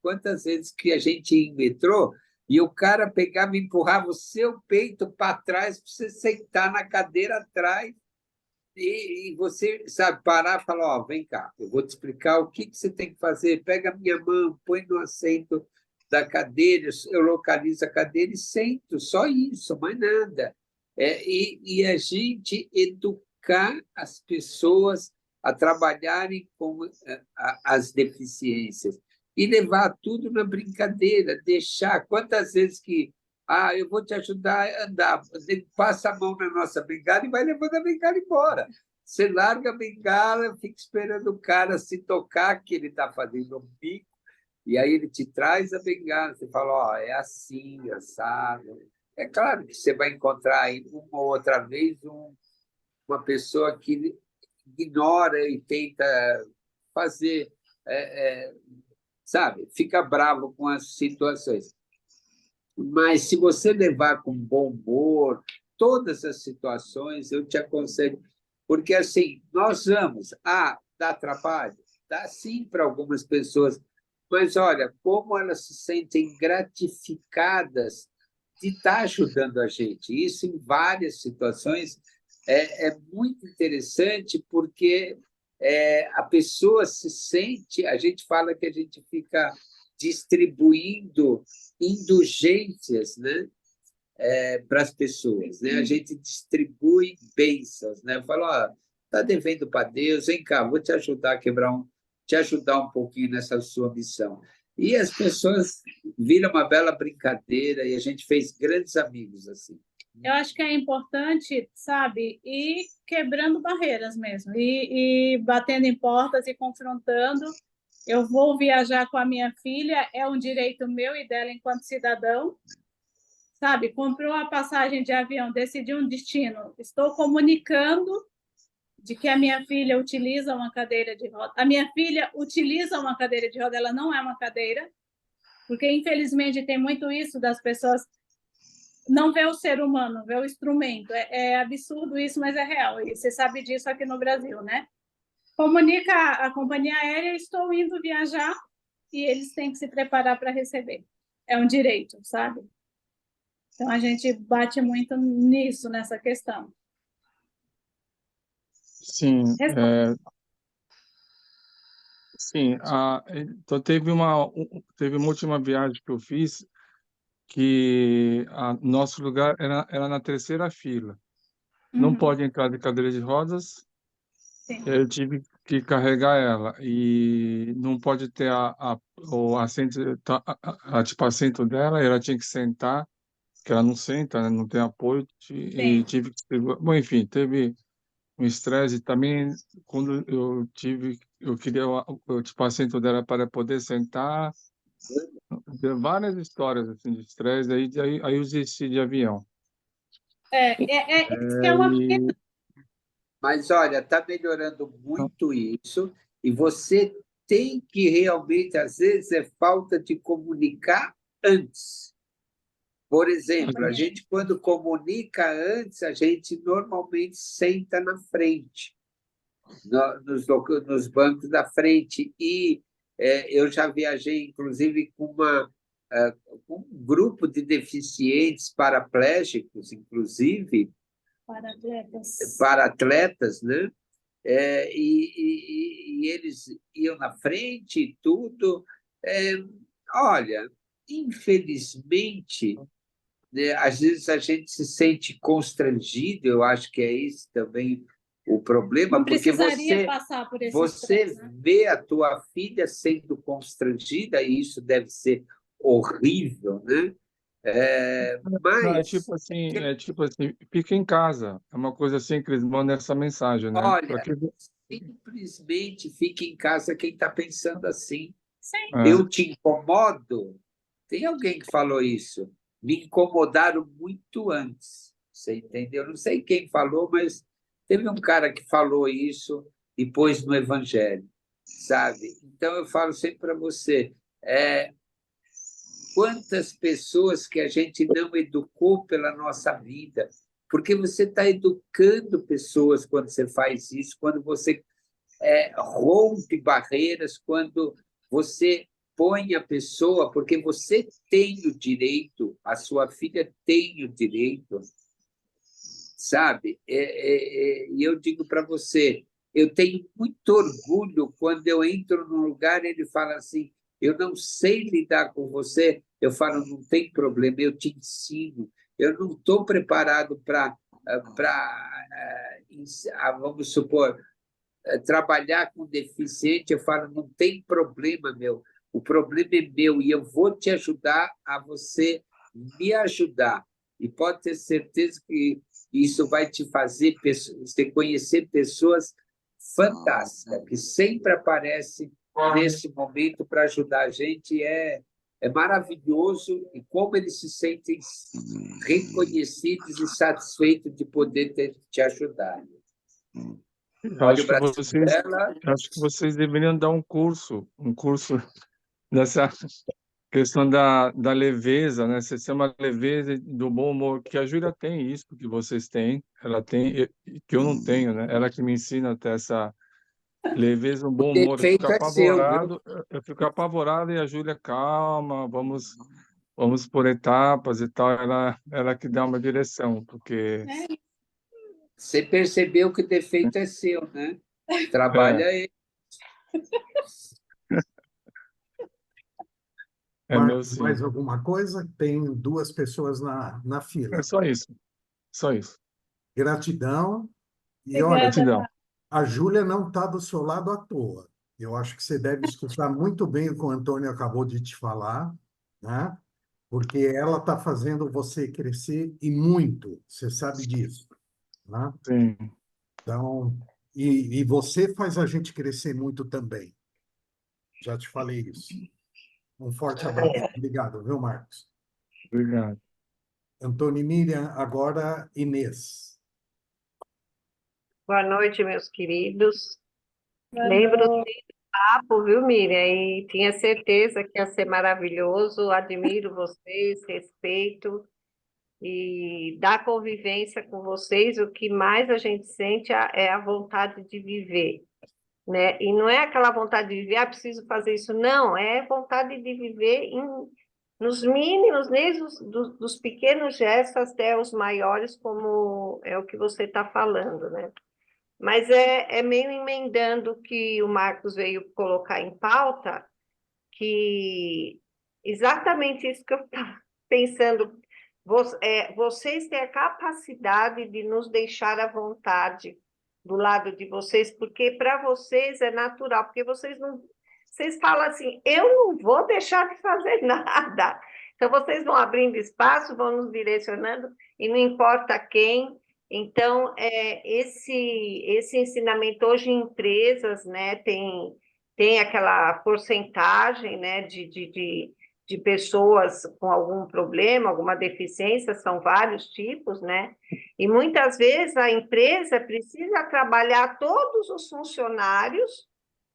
Quantas vezes que a gente ia em metrô e o cara pegava e empurrava o seu peito para trás para você sentar na cadeira atrás e você, sabe, parar e falar, vem cá, eu vou te explicar o que você tem que fazer, pega a minha mão, põe no assento da cadeira, eu localizo a cadeira e sento, só isso, mais nada. E a gente educar as pessoas a trabalharem com as deficiências e levar tudo na brincadeira, deixar. Quantas vezes que eu vou te ajudar a andar, passa a mão na nossa bengala e vai levando a bengala embora. Você larga a bengala, fica esperando o cara se tocar, que ele está fazendo um bico, e aí ele te traz a bengala, você fala, é assim, assado. É claro que você vai encontrar aí uma ou outra vez uma pessoa que ignora e tenta fazer, sabe, fica bravo com as situações. Mas se você levar com bom humor todas as situações, eu te aconselho, porque assim, nós vamos, dá trabalho, dá sim para algumas pessoas, mas olha, como elas se sentem gratificadas de estar ajudando a gente. Isso em várias situações é muito interessante, porque a pessoa se sente, a gente fala que a gente fica distribuindo indulgências, né, para as pessoas, né? A gente distribui bênçãos, né? Fala, está devendo para Deus, vem cá, vou te ajudar a te ajudar um pouquinho nessa sua missão. E as pessoas viram uma bela brincadeira e a gente fez grandes amigos assim. Eu acho que é importante, sabe, ir quebrando barreiras mesmo, e batendo em portas e confrontando. Eu vou viajar com a minha filha, é um direito meu e dela enquanto cidadão, sabe? Comprou a passagem de avião, decidiu um destino. Estou comunicando de que a minha filha utiliza uma cadeira de roda. A minha filha utiliza uma cadeira de roda, ela não é uma cadeira, porque infelizmente tem muito isso das pessoas não ver o ser humano, ver o instrumento. É absurdo isso, mas é real. E você sabe disso aqui no Brasil, né? Comunica a companhia aérea, estou indo viajar, e eles têm que se preparar para receber. É um direito, sabe? Então, a gente bate muito nisso, nessa questão. Sim, sim. Então, teve uma última viagem que eu fiz que nosso lugar era na terceira fila. Não pode entrar de cadeira de rodas, Sim. eu tive que carregar ela. E não pode ter o assento, tipo, assento dela, ela tinha que sentar, que ela não senta, né? Não tem apoio, e tive que segurar. Bom, enfim, teve um estresse também quando eu queria tipo, assento dela para poder sentar. Tem várias histórias assim de estresse, aí eu desisti de avião. Isso que é uma pena. Mas olha, está melhorando muito isso, e você tem que realmente, às vezes, é falta de comunicar antes. Por exemplo, a gente, quando comunica antes, a gente normalmente senta na frente, nos bancos da frente. E eu já viajei, inclusive, com um grupo de deficientes paraplégicos, inclusive, para atletas, né? E eles iam na frente e tudo. Olha, infelizmente, né, às vezes a gente se sente constrangido, eu acho que é esse também o problema, Não porque precisaria passar por esse você estresse, né? vê a tua filha sendo constrangida, e isso deve ser horrível, né? Não, Mas, tipo assim, fica em casa. É uma coisa assim que eles mandam essa mensagem, né? olha, Para que simplesmente fique em casa quem está pensando assim. Sim. Eu te incomodo? Tem alguém que falou isso. Me incomodaram muito antes. Você entendeu? Não sei quem falou, mas teve um cara que falou isso e pôs no Evangelho, sabe? Então, eu falo sempre para você, quantas pessoas que a gente não educou pela nossa vida, porque você está educando pessoas quando você faz isso, quando você rompe barreiras, quando você põe a pessoa, porque você tem o direito, a sua filha tem o direito, sabe? E eu digo para você, eu tenho muito orgulho quando eu entro num lugar e ele fala assim, eu não sei lidar com você, eu falo, não tem problema, eu te ensino, eu não estou preparado para, vamos supor, trabalhar com deficiente, eu falo, não tem problema, meu. O problema é meu e eu vou te ajudar a você me ajudar. E pode ter certeza que isso vai te fazer você conhecer pessoas fantásticas, que sempre aparecem nesse momento para ajudar a gente. É maravilhoso e como eles se sentem reconhecidos e satisfeitos de poder te ajudar. Eu Olha o bracinho dela. acho que vocês deveriam dar um curso dessa questão da leveza, né? Você chama leveza e do bom humor, que a Júlia tem isso, que vocês têm, ela tem, que eu não tenho, né? Ela que me ensina a ter essa leveza, um O bom humor. defeito é seu, viu? Eu fico apavorado e a Júlia, calma, vamos por etapas e tal, ela que dá uma direção, porque Você percebeu que o defeito é seu, né? é, Trabalha aí. é meu Mais sim. alguma coisa? Tem duas pessoas na É fila. só isso, só isso. Gratidão. E olha, Obrigada. Gratidão. a Júlia não está do seu lado à toa. Eu acho que você deve escutar muito bem o que o Antônio acabou de te falar, né? Porque ela está fazendo você crescer e muito, você sabe disso, né? Sim. Então, e você faz a gente crescer muito também. Já te falei isso. Um forte abraço. Obrigado, viu, Marcos? Obrigado. Antônio e Miriam, agora Inês. Boa noite, meus queridos. Boa Lembro noite. do papo, viu, Miriam? E tinha certeza que ia ser maravilhoso. Admiro vocês, respeito. E da convivência com vocês, o que mais a gente sente é a vontade de viver, né? E não é aquela vontade de viver, preciso fazer isso, não, é vontade de viver nos mínimos, desde dos pequenos gestos até os maiores, como é o que você está falando, né? Mas é meio emendando o que o Marcos veio colocar em pauta, que exatamente isso que eu estava pensando. Vocês têm a capacidade de nos deixar à vontade do lado de vocês, porque para vocês é natural, porque vocês não. Vocês falam assim, eu não vou deixar de fazer nada. Então, vocês vão abrindo espaço, vão nos direcionando, e não importa quem. Então, esse ensinamento hoje em empresas, né, tem aquela porcentagem, né, de pessoas com algum problema, alguma deficiência, são vários tipos, né? E muitas vezes a empresa precisa trabalhar todos os funcionários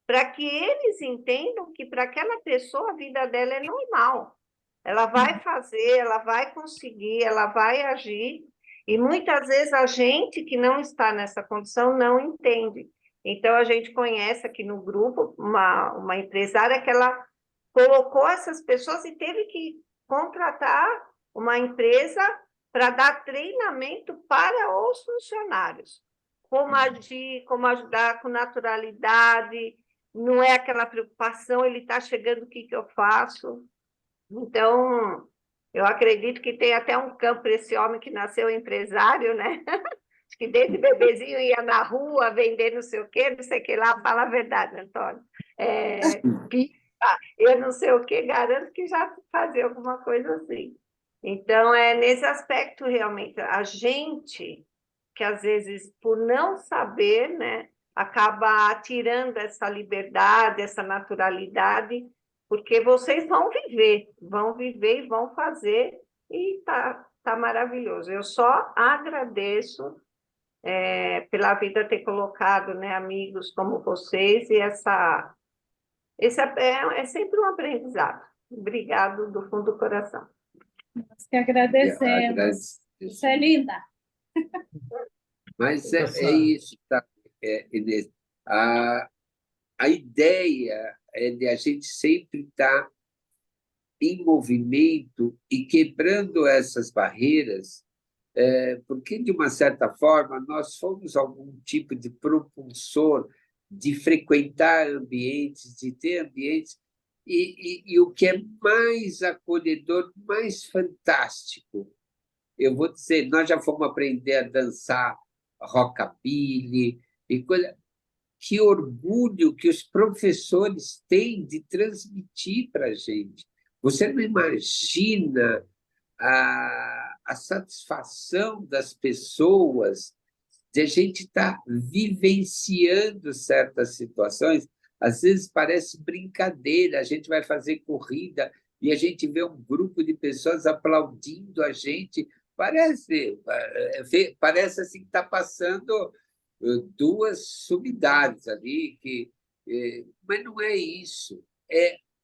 para que eles entendam que para aquela pessoa a vida dela é normal. Ela vai fazer, ela vai conseguir, ela vai agir, e muitas vezes a gente que não está nessa condição não entende. Então, a gente conhece aqui no grupo uma empresária que ela colocou essas pessoas e teve que contratar uma empresa para dar treinamento para os funcionários. Como agir, como ajudar com naturalidade, não é aquela preocupação, ele está chegando, o que eu faço? Então, eu acredito que tem até um campo para esse homem que nasceu empresário, né? Que desde bebezinho ia na rua vender não sei o quê, não sei o que lá, fala a verdade, Antônio. Eu não sei o que, garanto que já fazia alguma coisa assim. Então, é nesse aspecto, realmente, a gente, que às vezes, por não saber, né, acaba tirando essa liberdade, essa naturalidade, porque vocês vão viver e vão fazer, e tá maravilhoso. Eu só agradeço pela vida ter colocado, né, amigos como vocês, e esse é sempre um aprendizado. Obrigado do fundo do coração. Nós que agradecemos. Você é linda. Mas é isso, tá? Inês. A ideia é de a gente sempre estar em movimento e quebrando essas barreiras, porque, de uma certa forma, nós fomos algum tipo de propulsor de frequentar ambientes, de ter ambientes, e o que é mais acolhedor, mais fantástico, eu vou dizer, nós já fomos aprender a dançar rockabilly e coisa. Que orgulho que os professores têm de transmitir para a gente. Você não imagina a satisfação das pessoas de a gente estar vivenciando certas situações. Às vezes parece brincadeira, a gente vai fazer corrida e a gente vê um grupo de pessoas aplaudindo a gente. Parece assim que está passando duas sumidades ali, mas não é isso.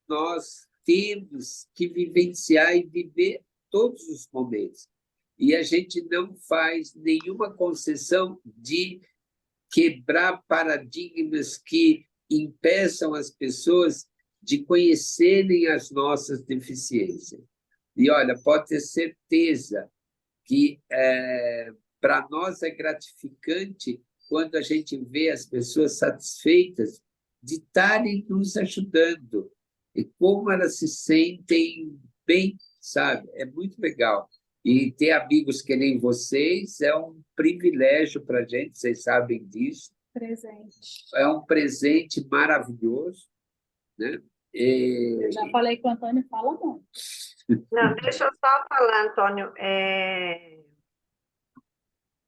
Nós temos que vivenciar e viver todos os momentos. E a gente não faz nenhuma concessão de quebrar paradigmas que impeçam as pessoas de conhecerem as nossas deficiências. E, olha, pode ter certeza que para nós é gratificante quando a gente vê as pessoas satisfeitas de estarem nos ajudando e como elas se sentem bem, sabe? É muito legal. E ter amigos que nem vocês é um privilégio para a gente, vocês sabem disso. Presente. É um presente maravilhoso, né? Eu já falei que o Antônio fala muito. Não, deixa eu só falar, Antônio.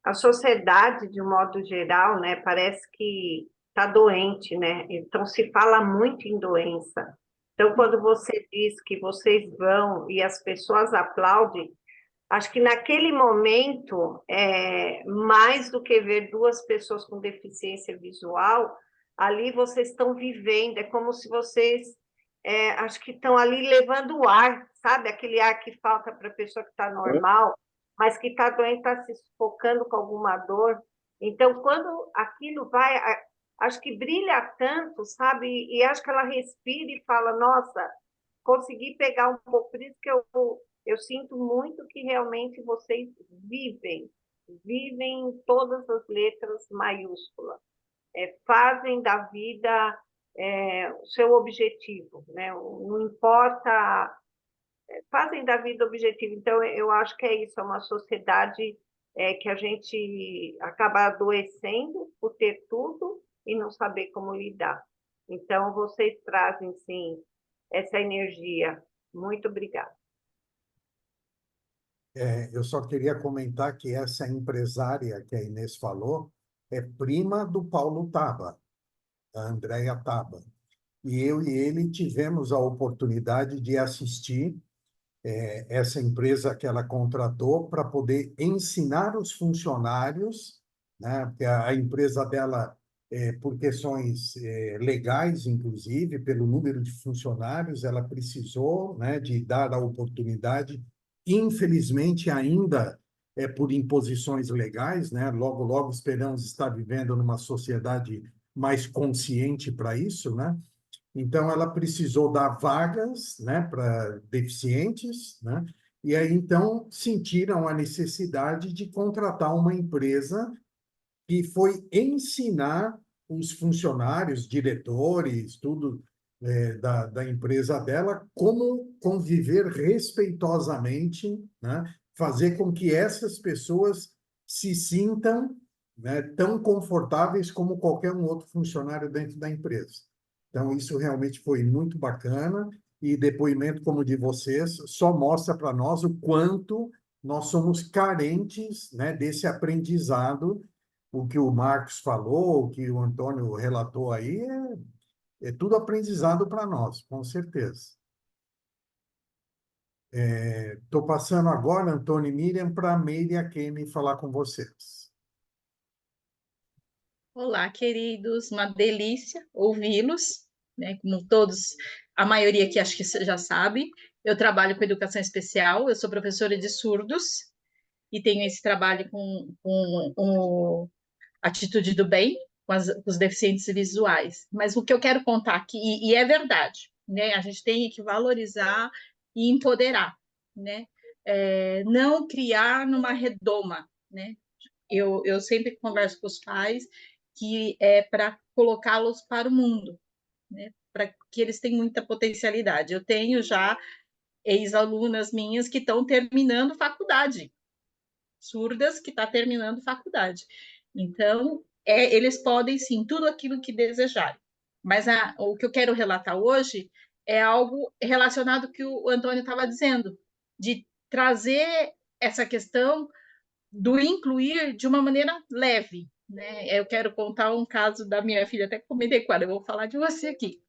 A sociedade, de um modo geral, né, parece que está doente, né? Então, se fala muito em doença. Então, quando você diz que vocês vão e as pessoas aplaudem, acho que naquele momento, mais do que ver duas pessoas com deficiência visual, ali vocês estão vivendo, é como se vocês, acho que estão ali levando o ar, sabe? Aquele ar que falta para a pessoa que está normal, mas que está doente, está se sufocando com alguma dor. Então, quando aquilo vai, acho que brilha tanto, sabe? E acho que ela respira e fala, nossa, consegui pegar um pouco, por isso que eu sinto muito que realmente vocês vivem em todas as letras maiúsculas, fazem da vida o seu objetivo, né? Não importa, fazem da vida objetivo. Então, eu acho que é isso, é uma sociedade que a gente acaba adoecendo por ter tudo e não saber como lidar. Então, vocês trazem, sim, essa energia. Muito obrigada. Eu só queria comentar que essa empresária que a Inês falou é prima do Paulo Taba, a Andréia Taba. E eu e ele tivemos a oportunidade de assistir essa empresa que ela contratou para poder ensinar os funcionários, né? Porque a empresa dela, por questões legais, inclusive, pelo número de funcionários, ela precisou, né, de dar a oportunidade, infelizmente ainda por imposições legais, né? Logo, logo esperamos estar vivendo numa sociedade mais consciente para isso, né? Então, ela precisou dar vagas, né, para deficientes, né? E aí, então, sentiram a necessidade de contratar uma empresa que foi ensinar os funcionários, diretores, tudo da empresa dela, como conviver respeitosamente, né? Fazer com que essas pessoas se sintam, né, tão confortáveis como qualquer um outro funcionário dentro da empresa. Então, isso realmente foi muito bacana, e depoimento como o de vocês só mostra para nós o quanto nós somos carentes, né, desse aprendizado o que o Marcos falou, o que o Antônio relatou aí, é tudo aprendizado para nós, com certeza. Estou passando agora, Antônio e Miriam, para a Meire e a Kemi falar com vocês. Olá, queridos, uma delícia ouvi-los, né? Como todos, a maioria aqui acho que já sabe, eu trabalho com educação especial, eu sou professora de surdos e tenho esse trabalho com o Atitude do Bem, com os deficientes visuais. Mas o que eu quero contar aqui, e é verdade, né? A gente tem que valorizar e empoderar, né? Não criar numa redoma, né? Eu sempre converso com os pais que é para colocá-los para o mundo, né? Para que eles tenham muita potencialidade. Eu tenho já ex-alunas minhas que estão terminando faculdade, surdas que estão terminando faculdade. Então, eles podem sim, tudo aquilo que desejarem. Mas o que eu quero relatar hoje é algo relacionado ao que o Antônio estava dizendo, de trazer essa questão do incluir de uma maneira leve, né? Eu quero contar um caso da minha filha, até comentei com ela, eu vou falar de você aqui.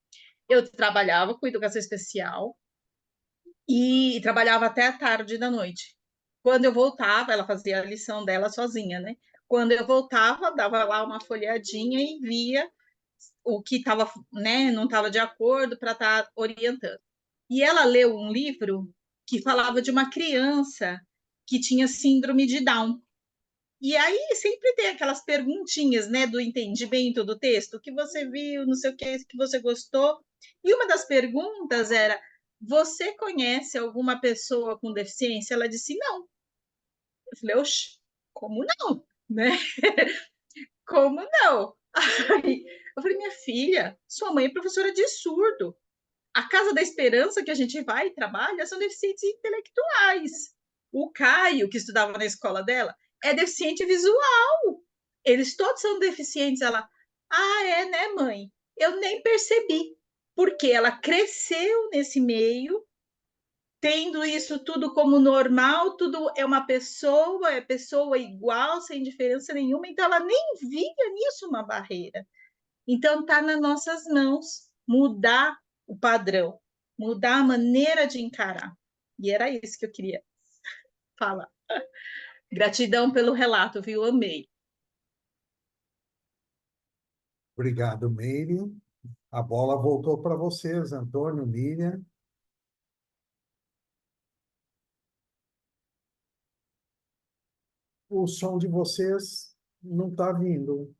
Eu trabalhava com educação especial e trabalhava até a tarde da noite. Quando eu voltava, ela fazia a lição dela sozinha, né? Quando eu voltava, dava lá uma folhadinha e via o que estava, né, não estava de acordo para estar orientando. E ela leu um livro que falava de uma criança que tinha síndrome de Down. E aí sempre tem aquelas perguntinhas, né, do entendimento do texto, o que você viu, não sei o que você gostou. E uma das perguntas era: você conhece alguma pessoa com deficiência? Ela disse não. Eu falei: oxe, como não? Né? Como não? Aí eu falei: minha filha, sua mãe é professora de surdo. A Casa da Esperança que a gente vai e trabalha são deficientes intelectuais. O Caio, que estudava na escola dela, é deficiente visual. Eles todos são deficientes. Ela, é, né, mãe? Eu nem percebi, porque ela cresceu nesse meio, tendo isso tudo como normal, tudo é pessoa igual, sem diferença nenhuma, então ela nem via nisso uma barreira. Então, está nas nossas mãos mudar o padrão, mudar a maneira de encarar. E era isso que eu queria falar. Gratidão pelo relato, viu? Amei. Obrigado, Meire. A bola voltou para vocês, Antônio, Miriam. O som de vocês não está vindo.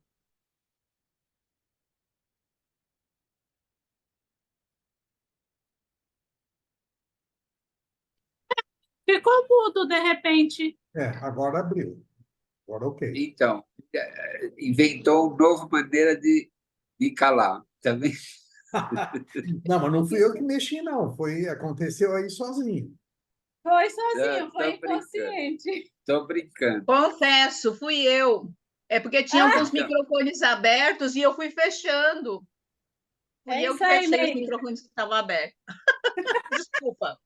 Ficou mudo de repente. Agora abriu. Agora ok. Então, inventou uma nova maneira de me calar, tá vendo? Não, mas não fui eu que mexi, não. Aconteceu aí sozinho. Foi sozinho, Tô foi brincando. inconsciente. Estou brincando. Confesso, fui eu. É porque tinha alguns Então, microfones abertos e eu fui fechando. Fui É eu isso que aí, fechei os Meire. microfones que estavam abertos. Desculpa.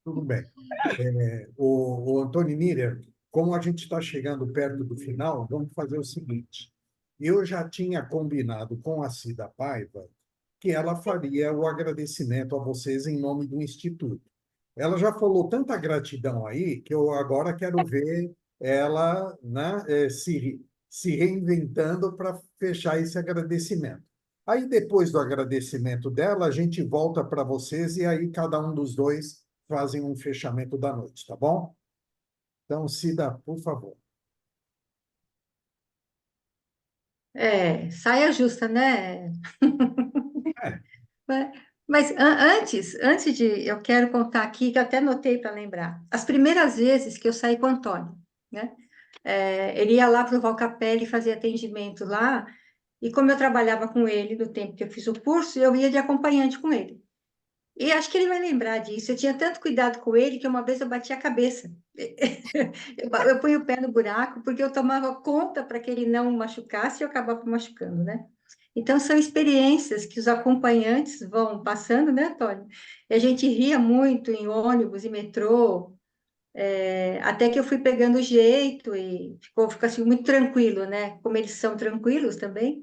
Tudo bem. O Antônio e Miriam, como a gente está chegando perto do final, vamos fazer o seguinte. Eu já tinha combinado com a Cida Paiva que ela faria o agradecimento a vocês em nome do Instituto. Ela já falou tanta gratidão aí que eu agora quero ver ela, né, se reinventando para fechar esse agradecimento. Aí, depois do agradecimento dela, a gente volta para vocês e aí cada um dos dois fazem um fechamento da noite, tá bom? Então, Cida, por favor. Saia justa, né? É, Mas antes de, eu quero contar aqui, que eu até anotei para lembrar, as primeiras vezes que eu saí com o Antônio, né? Ele ia lá para o Valcapelli fazer atendimento lá, e como eu trabalhava com ele no tempo que eu fiz o curso, eu ia de acompanhante com ele. E acho que ele vai lembrar disso. Eu tinha tanto cuidado com ele que uma vez eu bati a cabeça. Eu punho o pé no buraco porque eu tomava conta para que ele não machucasse e eu acabava machucando, né? Então, são experiências que os acompanhantes vão passando, né, Antônio? E a gente ria muito em ônibus e metrô, Até que eu fui pegando o jeito e ficou assim, muito tranquilo, né? Como eles são tranquilos também,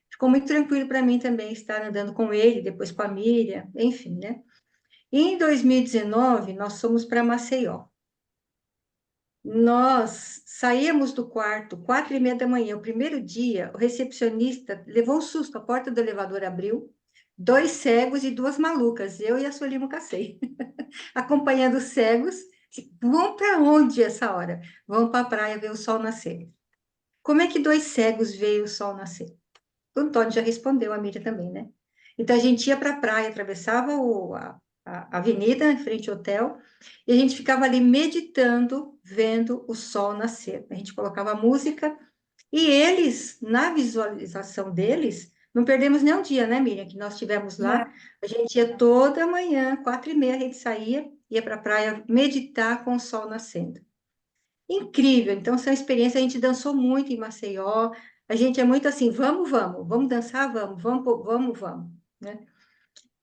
ficou muito tranquilo para mim também estar andando com ele, depois com a Miriam, enfim, né? E em 2019, nós fomos para Maceió. Nós saímos do quarto 4h30 da manhã. O primeiro dia, o recepcionista levou um susto. A porta do elevador abriu. 2 cegos e 2 malucas, eu e a Solimo Cacei, acompanhando os cegos. Vão para onde essa hora? Vão para a praia ver o sol nascer. Como é que 2 cegos veem o sol nascer? O Antônio já respondeu, a Miriam também, né? Então a gente ia para a praia, atravessava a avenida em frente ao hotel, e a gente ficava ali meditando, vendo o sol nascer. A gente colocava música, e eles, na visualização deles, não perdemos nem um dia, né, Miriam? Que nós estivemos lá, a gente ia toda manhã, 4h30, a gente saía, ia para a praia meditar com o sol nascendo. Incrível, então são experiências, a gente dançou muito em Maceió, a gente é muito assim, vamos dançar, vamos, né?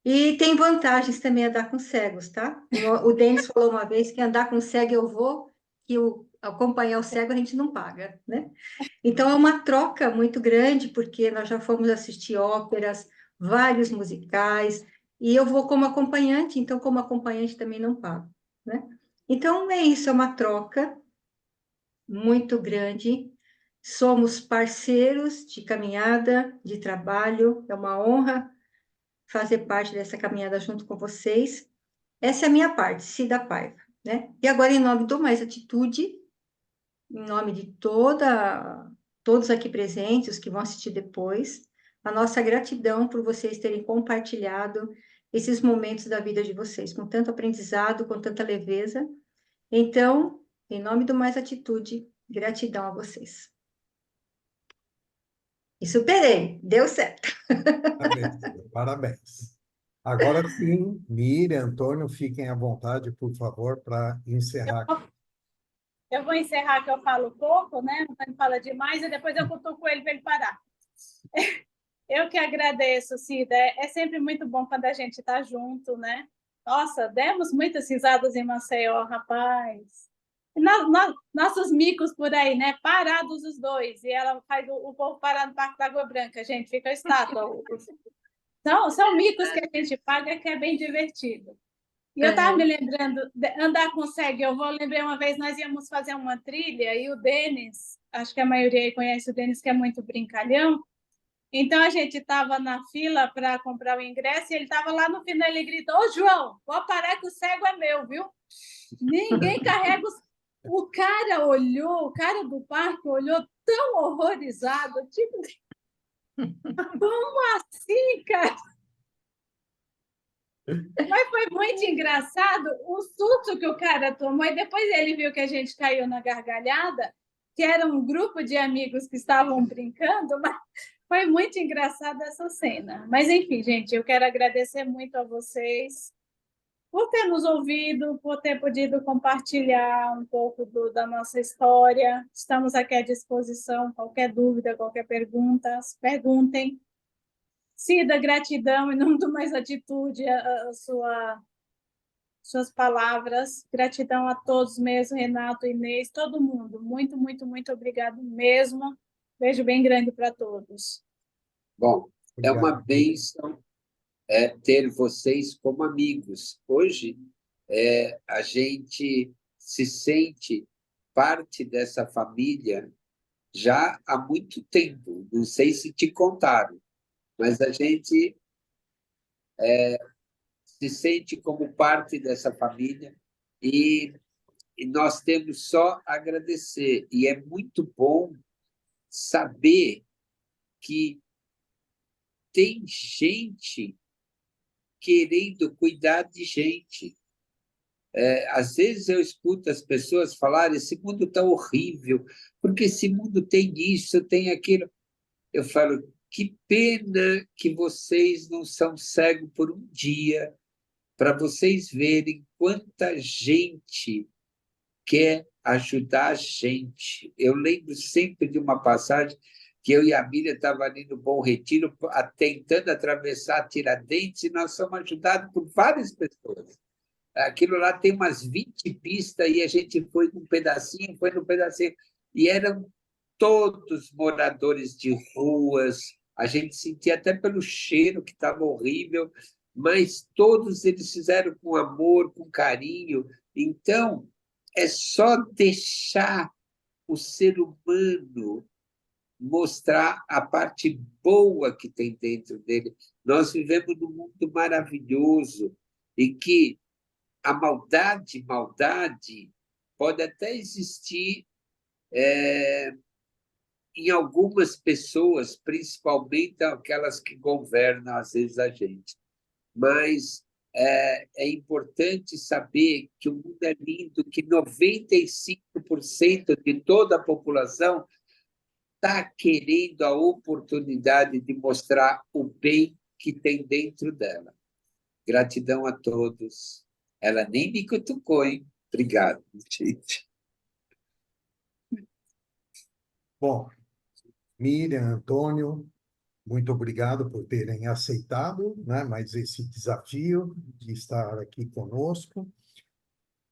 E tem vantagens também andar com cegos, tá? O Denis falou uma vez que andar com cego eu vou, que acompanhar o cego a gente não paga, né? Então é uma troca muito grande, porque nós já fomos assistir óperas, vários musicais, e eu vou como acompanhante, então como acompanhante também não pago, né? Então é isso, é uma troca muito grande. Somos parceiros de caminhada, de trabalho. É uma honra fazer parte dessa caminhada junto com vocês. Essa é a minha parte, Cida Paiva, né? E agora, em nome do Mais Atitude, em nome de todos aqui presentes, os que vão assistir depois, a nossa gratidão por vocês terem compartilhado esses momentos da vida de vocês, com tanto aprendizado, com tanta leveza. Então, em nome do Mais Atitude, gratidão a vocês. E superei, deu certo. Parabéns, parabéns. Agora sim, Miriam, Antônio, fiquem à vontade, por favor, para encerrar. Eu vou encerrar que eu falo pouco, né? O Antônio fala demais e depois eu cutuco ele para ele parar. Eu que agradeço, Cida. É sempre muito bom quando a gente está junto, né? Nossa, demos muitas risadas em Maceió, rapaz. Nossos micos por aí, né? Parados os dois. E ela faz o povo parar no Parque da Água Branca, gente. Fica a estátua. São micos que a gente paga que é bem divertido. E eu estava me lembrando, andar com cego, lembrei uma vez, nós íamos fazer uma trilha e o Denis, acho que a maioria aí conhece o Denis, que é muito brincalhão, então a gente estava na fila para comprar o ingresso e ele estava lá no final, ele gritou, ô João, vou parar que o cego é meu, viu? Ninguém carrega o cara olhou, o cara do parque olhou tão horrorizado, tipo, como assim, cara? Mas foi muito engraçado o susto que o cara tomou, e depois ele viu que a gente caiu na gargalhada, que era um grupo de amigos que estavam brincando, mas foi muito engraçada essa cena. Mas, enfim, gente, eu quero agradecer muito a vocês por ter nos ouvido, por ter podido compartilhar um pouco da nossa história. Estamos aqui à disposição, qualquer dúvida, qualquer pergunta, perguntem. Cida, gratidão, em nome do Mais Atitude, suas palavras. Gratidão a todos mesmo, Renato, Inês, todo mundo. Muito, muito, muito obrigado mesmo. Beijo bem grande para todos. Bom, é uma bênção ter vocês como amigos. Hoje, a gente se sente parte dessa família já há muito tempo. Não sei se te contaram, mas a gente se sente como parte dessa família e nós temos só a agradecer. E é muito bom saber que tem gente querendo cuidar de gente. Às vezes eu escuto as pessoas falarem, esse mundo está horrível, porque esse mundo tem isso, tem aquilo. Eu falo, que pena que vocês não são cegos por um dia, para vocês verem quanta gente quer ajudar a gente. Eu lembro sempre de uma passagem que eu e a Miriam estavam ali no Bom Retiro, tentando atravessar Tiradentes, e nós somos ajudados por várias pessoas. aquilo lá tem umas 20 pistas e a gente foi num pedacinho, e eram todos moradores de ruas, a gente sentia até pelo cheiro que estava horrível, mas todos eles fizeram com amor, com carinho. Então, é só deixar o ser humano mostrar a parte boa que tem dentro dele. Nós vivemos num mundo maravilhoso em que a maldade pode até existir em algumas pessoas, principalmente aquelas que governam, às vezes, a gente. Mas é importante saber que o mundo é lindo, que 95% de toda a população está querendo a oportunidade de mostrar o bem que tem dentro dela. Gratidão a todos. Ela nem me cutucou, hein? Obrigado, gente. Bom, Miriam, Antônio, muito obrigado por terem aceitado, né, mais esse desafio de estar aqui conosco.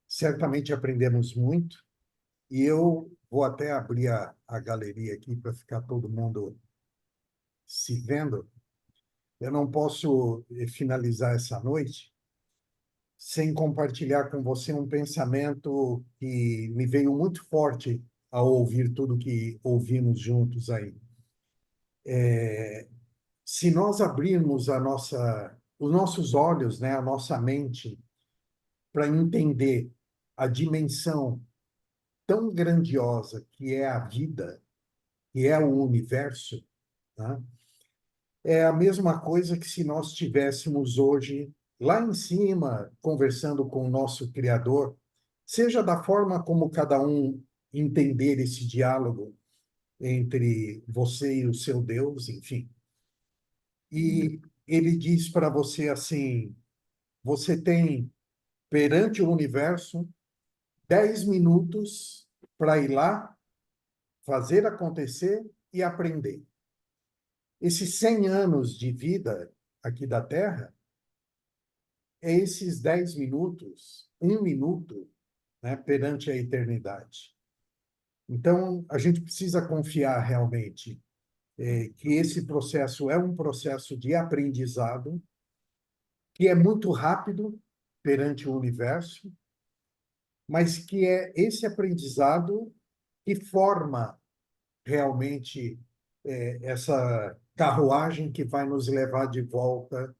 Certamente aprendemos muito, e eu vou até abrir a galeria aqui para ficar todo mundo se vendo. Eu não posso finalizar essa noite sem compartilhar com você um pensamento que me veio muito forte ao ouvir tudo que ouvimos juntos aí. Se nós abrirmos os nossos olhos, né, a nossa mente, para entender a dimensão tão grandiosa que é a vida, que é o universo, tá? É a mesma coisa que se nós estivéssemos hoje lá em cima, conversando com o nosso Criador, seja da forma como cada um entender esse diálogo entre você e o seu Deus, enfim. E ele diz para você assim: você tem perante o universo 10 minutos para ir lá, fazer acontecer e aprender. Esses 100 anos de vida aqui da Terra, é esses 10 minutos, 1 minuto, né, perante a eternidade. Então, a gente precisa confiar realmente que esse processo é um processo de aprendizado, que é muito rápido perante o universo, mas que é esse aprendizado que forma realmente essa carruagem que vai nos levar de volta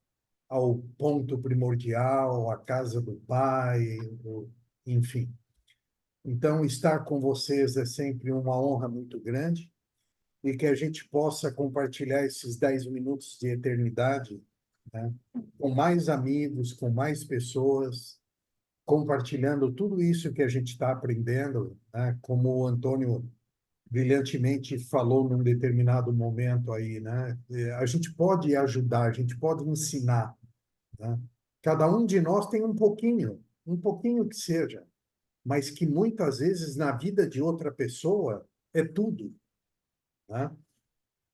ao ponto primordial, à casa do Pai, enfim. Então, estar com vocês é sempre uma honra muito grande e que a gente possa compartilhar esses 10 minutos de eternidade, né, com mais amigos, com mais pessoas, compartilhando tudo isso que a gente está aprendendo, né, como o Antônio brilhantemente falou num determinado momento aí, né? A gente pode ajudar, a gente pode ensinar, né? Cada um de nós tem um pouquinho que seja, mas que muitas vezes na vida de outra pessoa é tudo, né?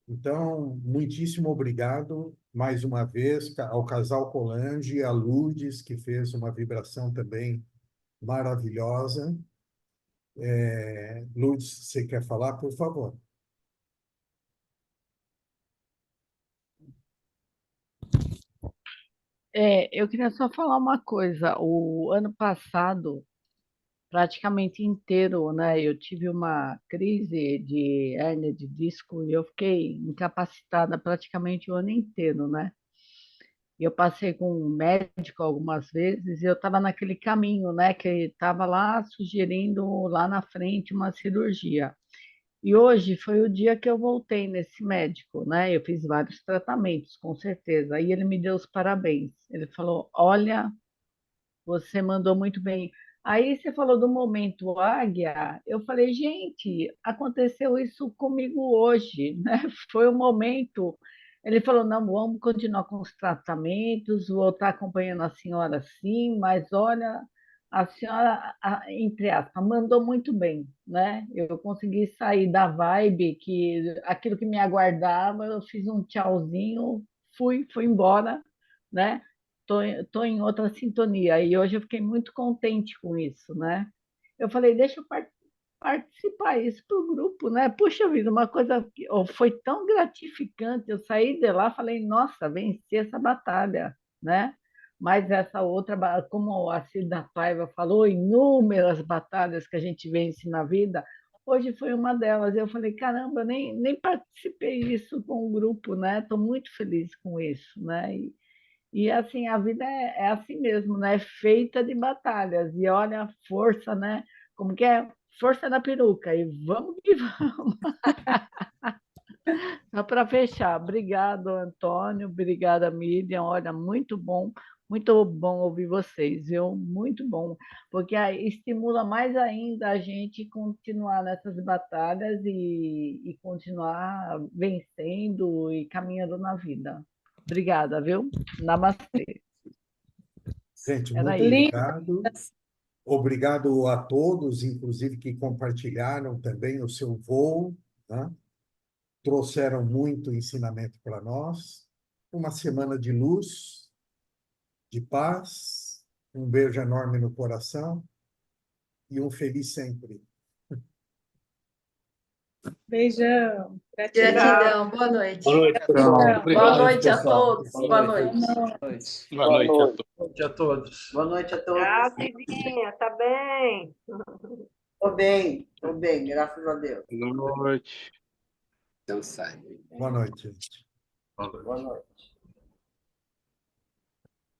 Então, muitíssimo obrigado mais uma vez ao casal Colange, a Lourdes, que fez uma vibração também maravilhosa. Lourdes, você quer falar, por favor? Eu queria só falar uma coisa. O ano passado, praticamente inteiro, né, eu tive uma crise de hérnia de disco e eu fiquei incapacitada praticamente o ano inteiro, né? Eu passei com um médico algumas vezes e eu estava naquele caminho, né, que estava lá sugerindo lá na frente uma cirurgia. E hoje foi o dia que eu voltei nesse médico, né? Eu fiz vários tratamentos, com certeza. Aí ele me deu os parabéns. Ele falou: Olha, você mandou muito bem. Aí você falou do momento águia. Eu falei: Gente, aconteceu isso comigo hoje, né? Foi o momento. Ele falou: Não, vamos continuar com os tratamentos, vou estar acompanhando a senhora sim, mas olha, a senhora, entre aspas, mandou muito bem, né? Eu consegui sair da vibe que aquilo que me aguardava, eu fiz um tchauzinho, fui embora, né? tô em outra sintonia. E hoje eu fiquei muito contente com isso, né? Eu falei, deixa eu participar isso para o grupo, né? Puxa vida, uma coisa que foi tão gratificante. Eu saí de lá, falei, nossa, venci essa batalha, né? Mas essa outra, como a Cida Paiva falou, inúmeras batalhas que a gente vence na vida, hoje foi uma delas. Eu falei, caramba, nem participei disso com o grupo, né? Estou muito feliz com isso, né? E assim, a vida é assim mesmo, né? É feita de batalhas. E olha a força, né? Como que é? Força na peruca. E vamos que vamos. Só para fechar, obrigado, Antônio, obrigada, Miriam. Olha, muito bom ouvir vocês, viu? Muito bom, porque aí estimula mais ainda a gente continuar nessas batalhas e continuar vencendo e caminhando na vida. Obrigada, viu? Namastê. Gente, Era muito isso. obrigado. Obrigado a todos, inclusive, que compartilharam também o seu voo, né? Trouxeram muito ensinamento para nós. Uma semana de luz, de paz, um beijo enorme no coração e um feliz sempre. Beijão. Gratidão. Gratidão, boa noite. Boa noite a todos. Gratidão. Boa noite a pessoal. todos. Boa noite. Boa noite a todos. Boa noite a todos. Boa noite a Tchau, todos. Cidinha, tá bem? Tô bem, graças a Deus. Boa noite. Então sai. Boa noite, gente. Boa noite. Boa noite.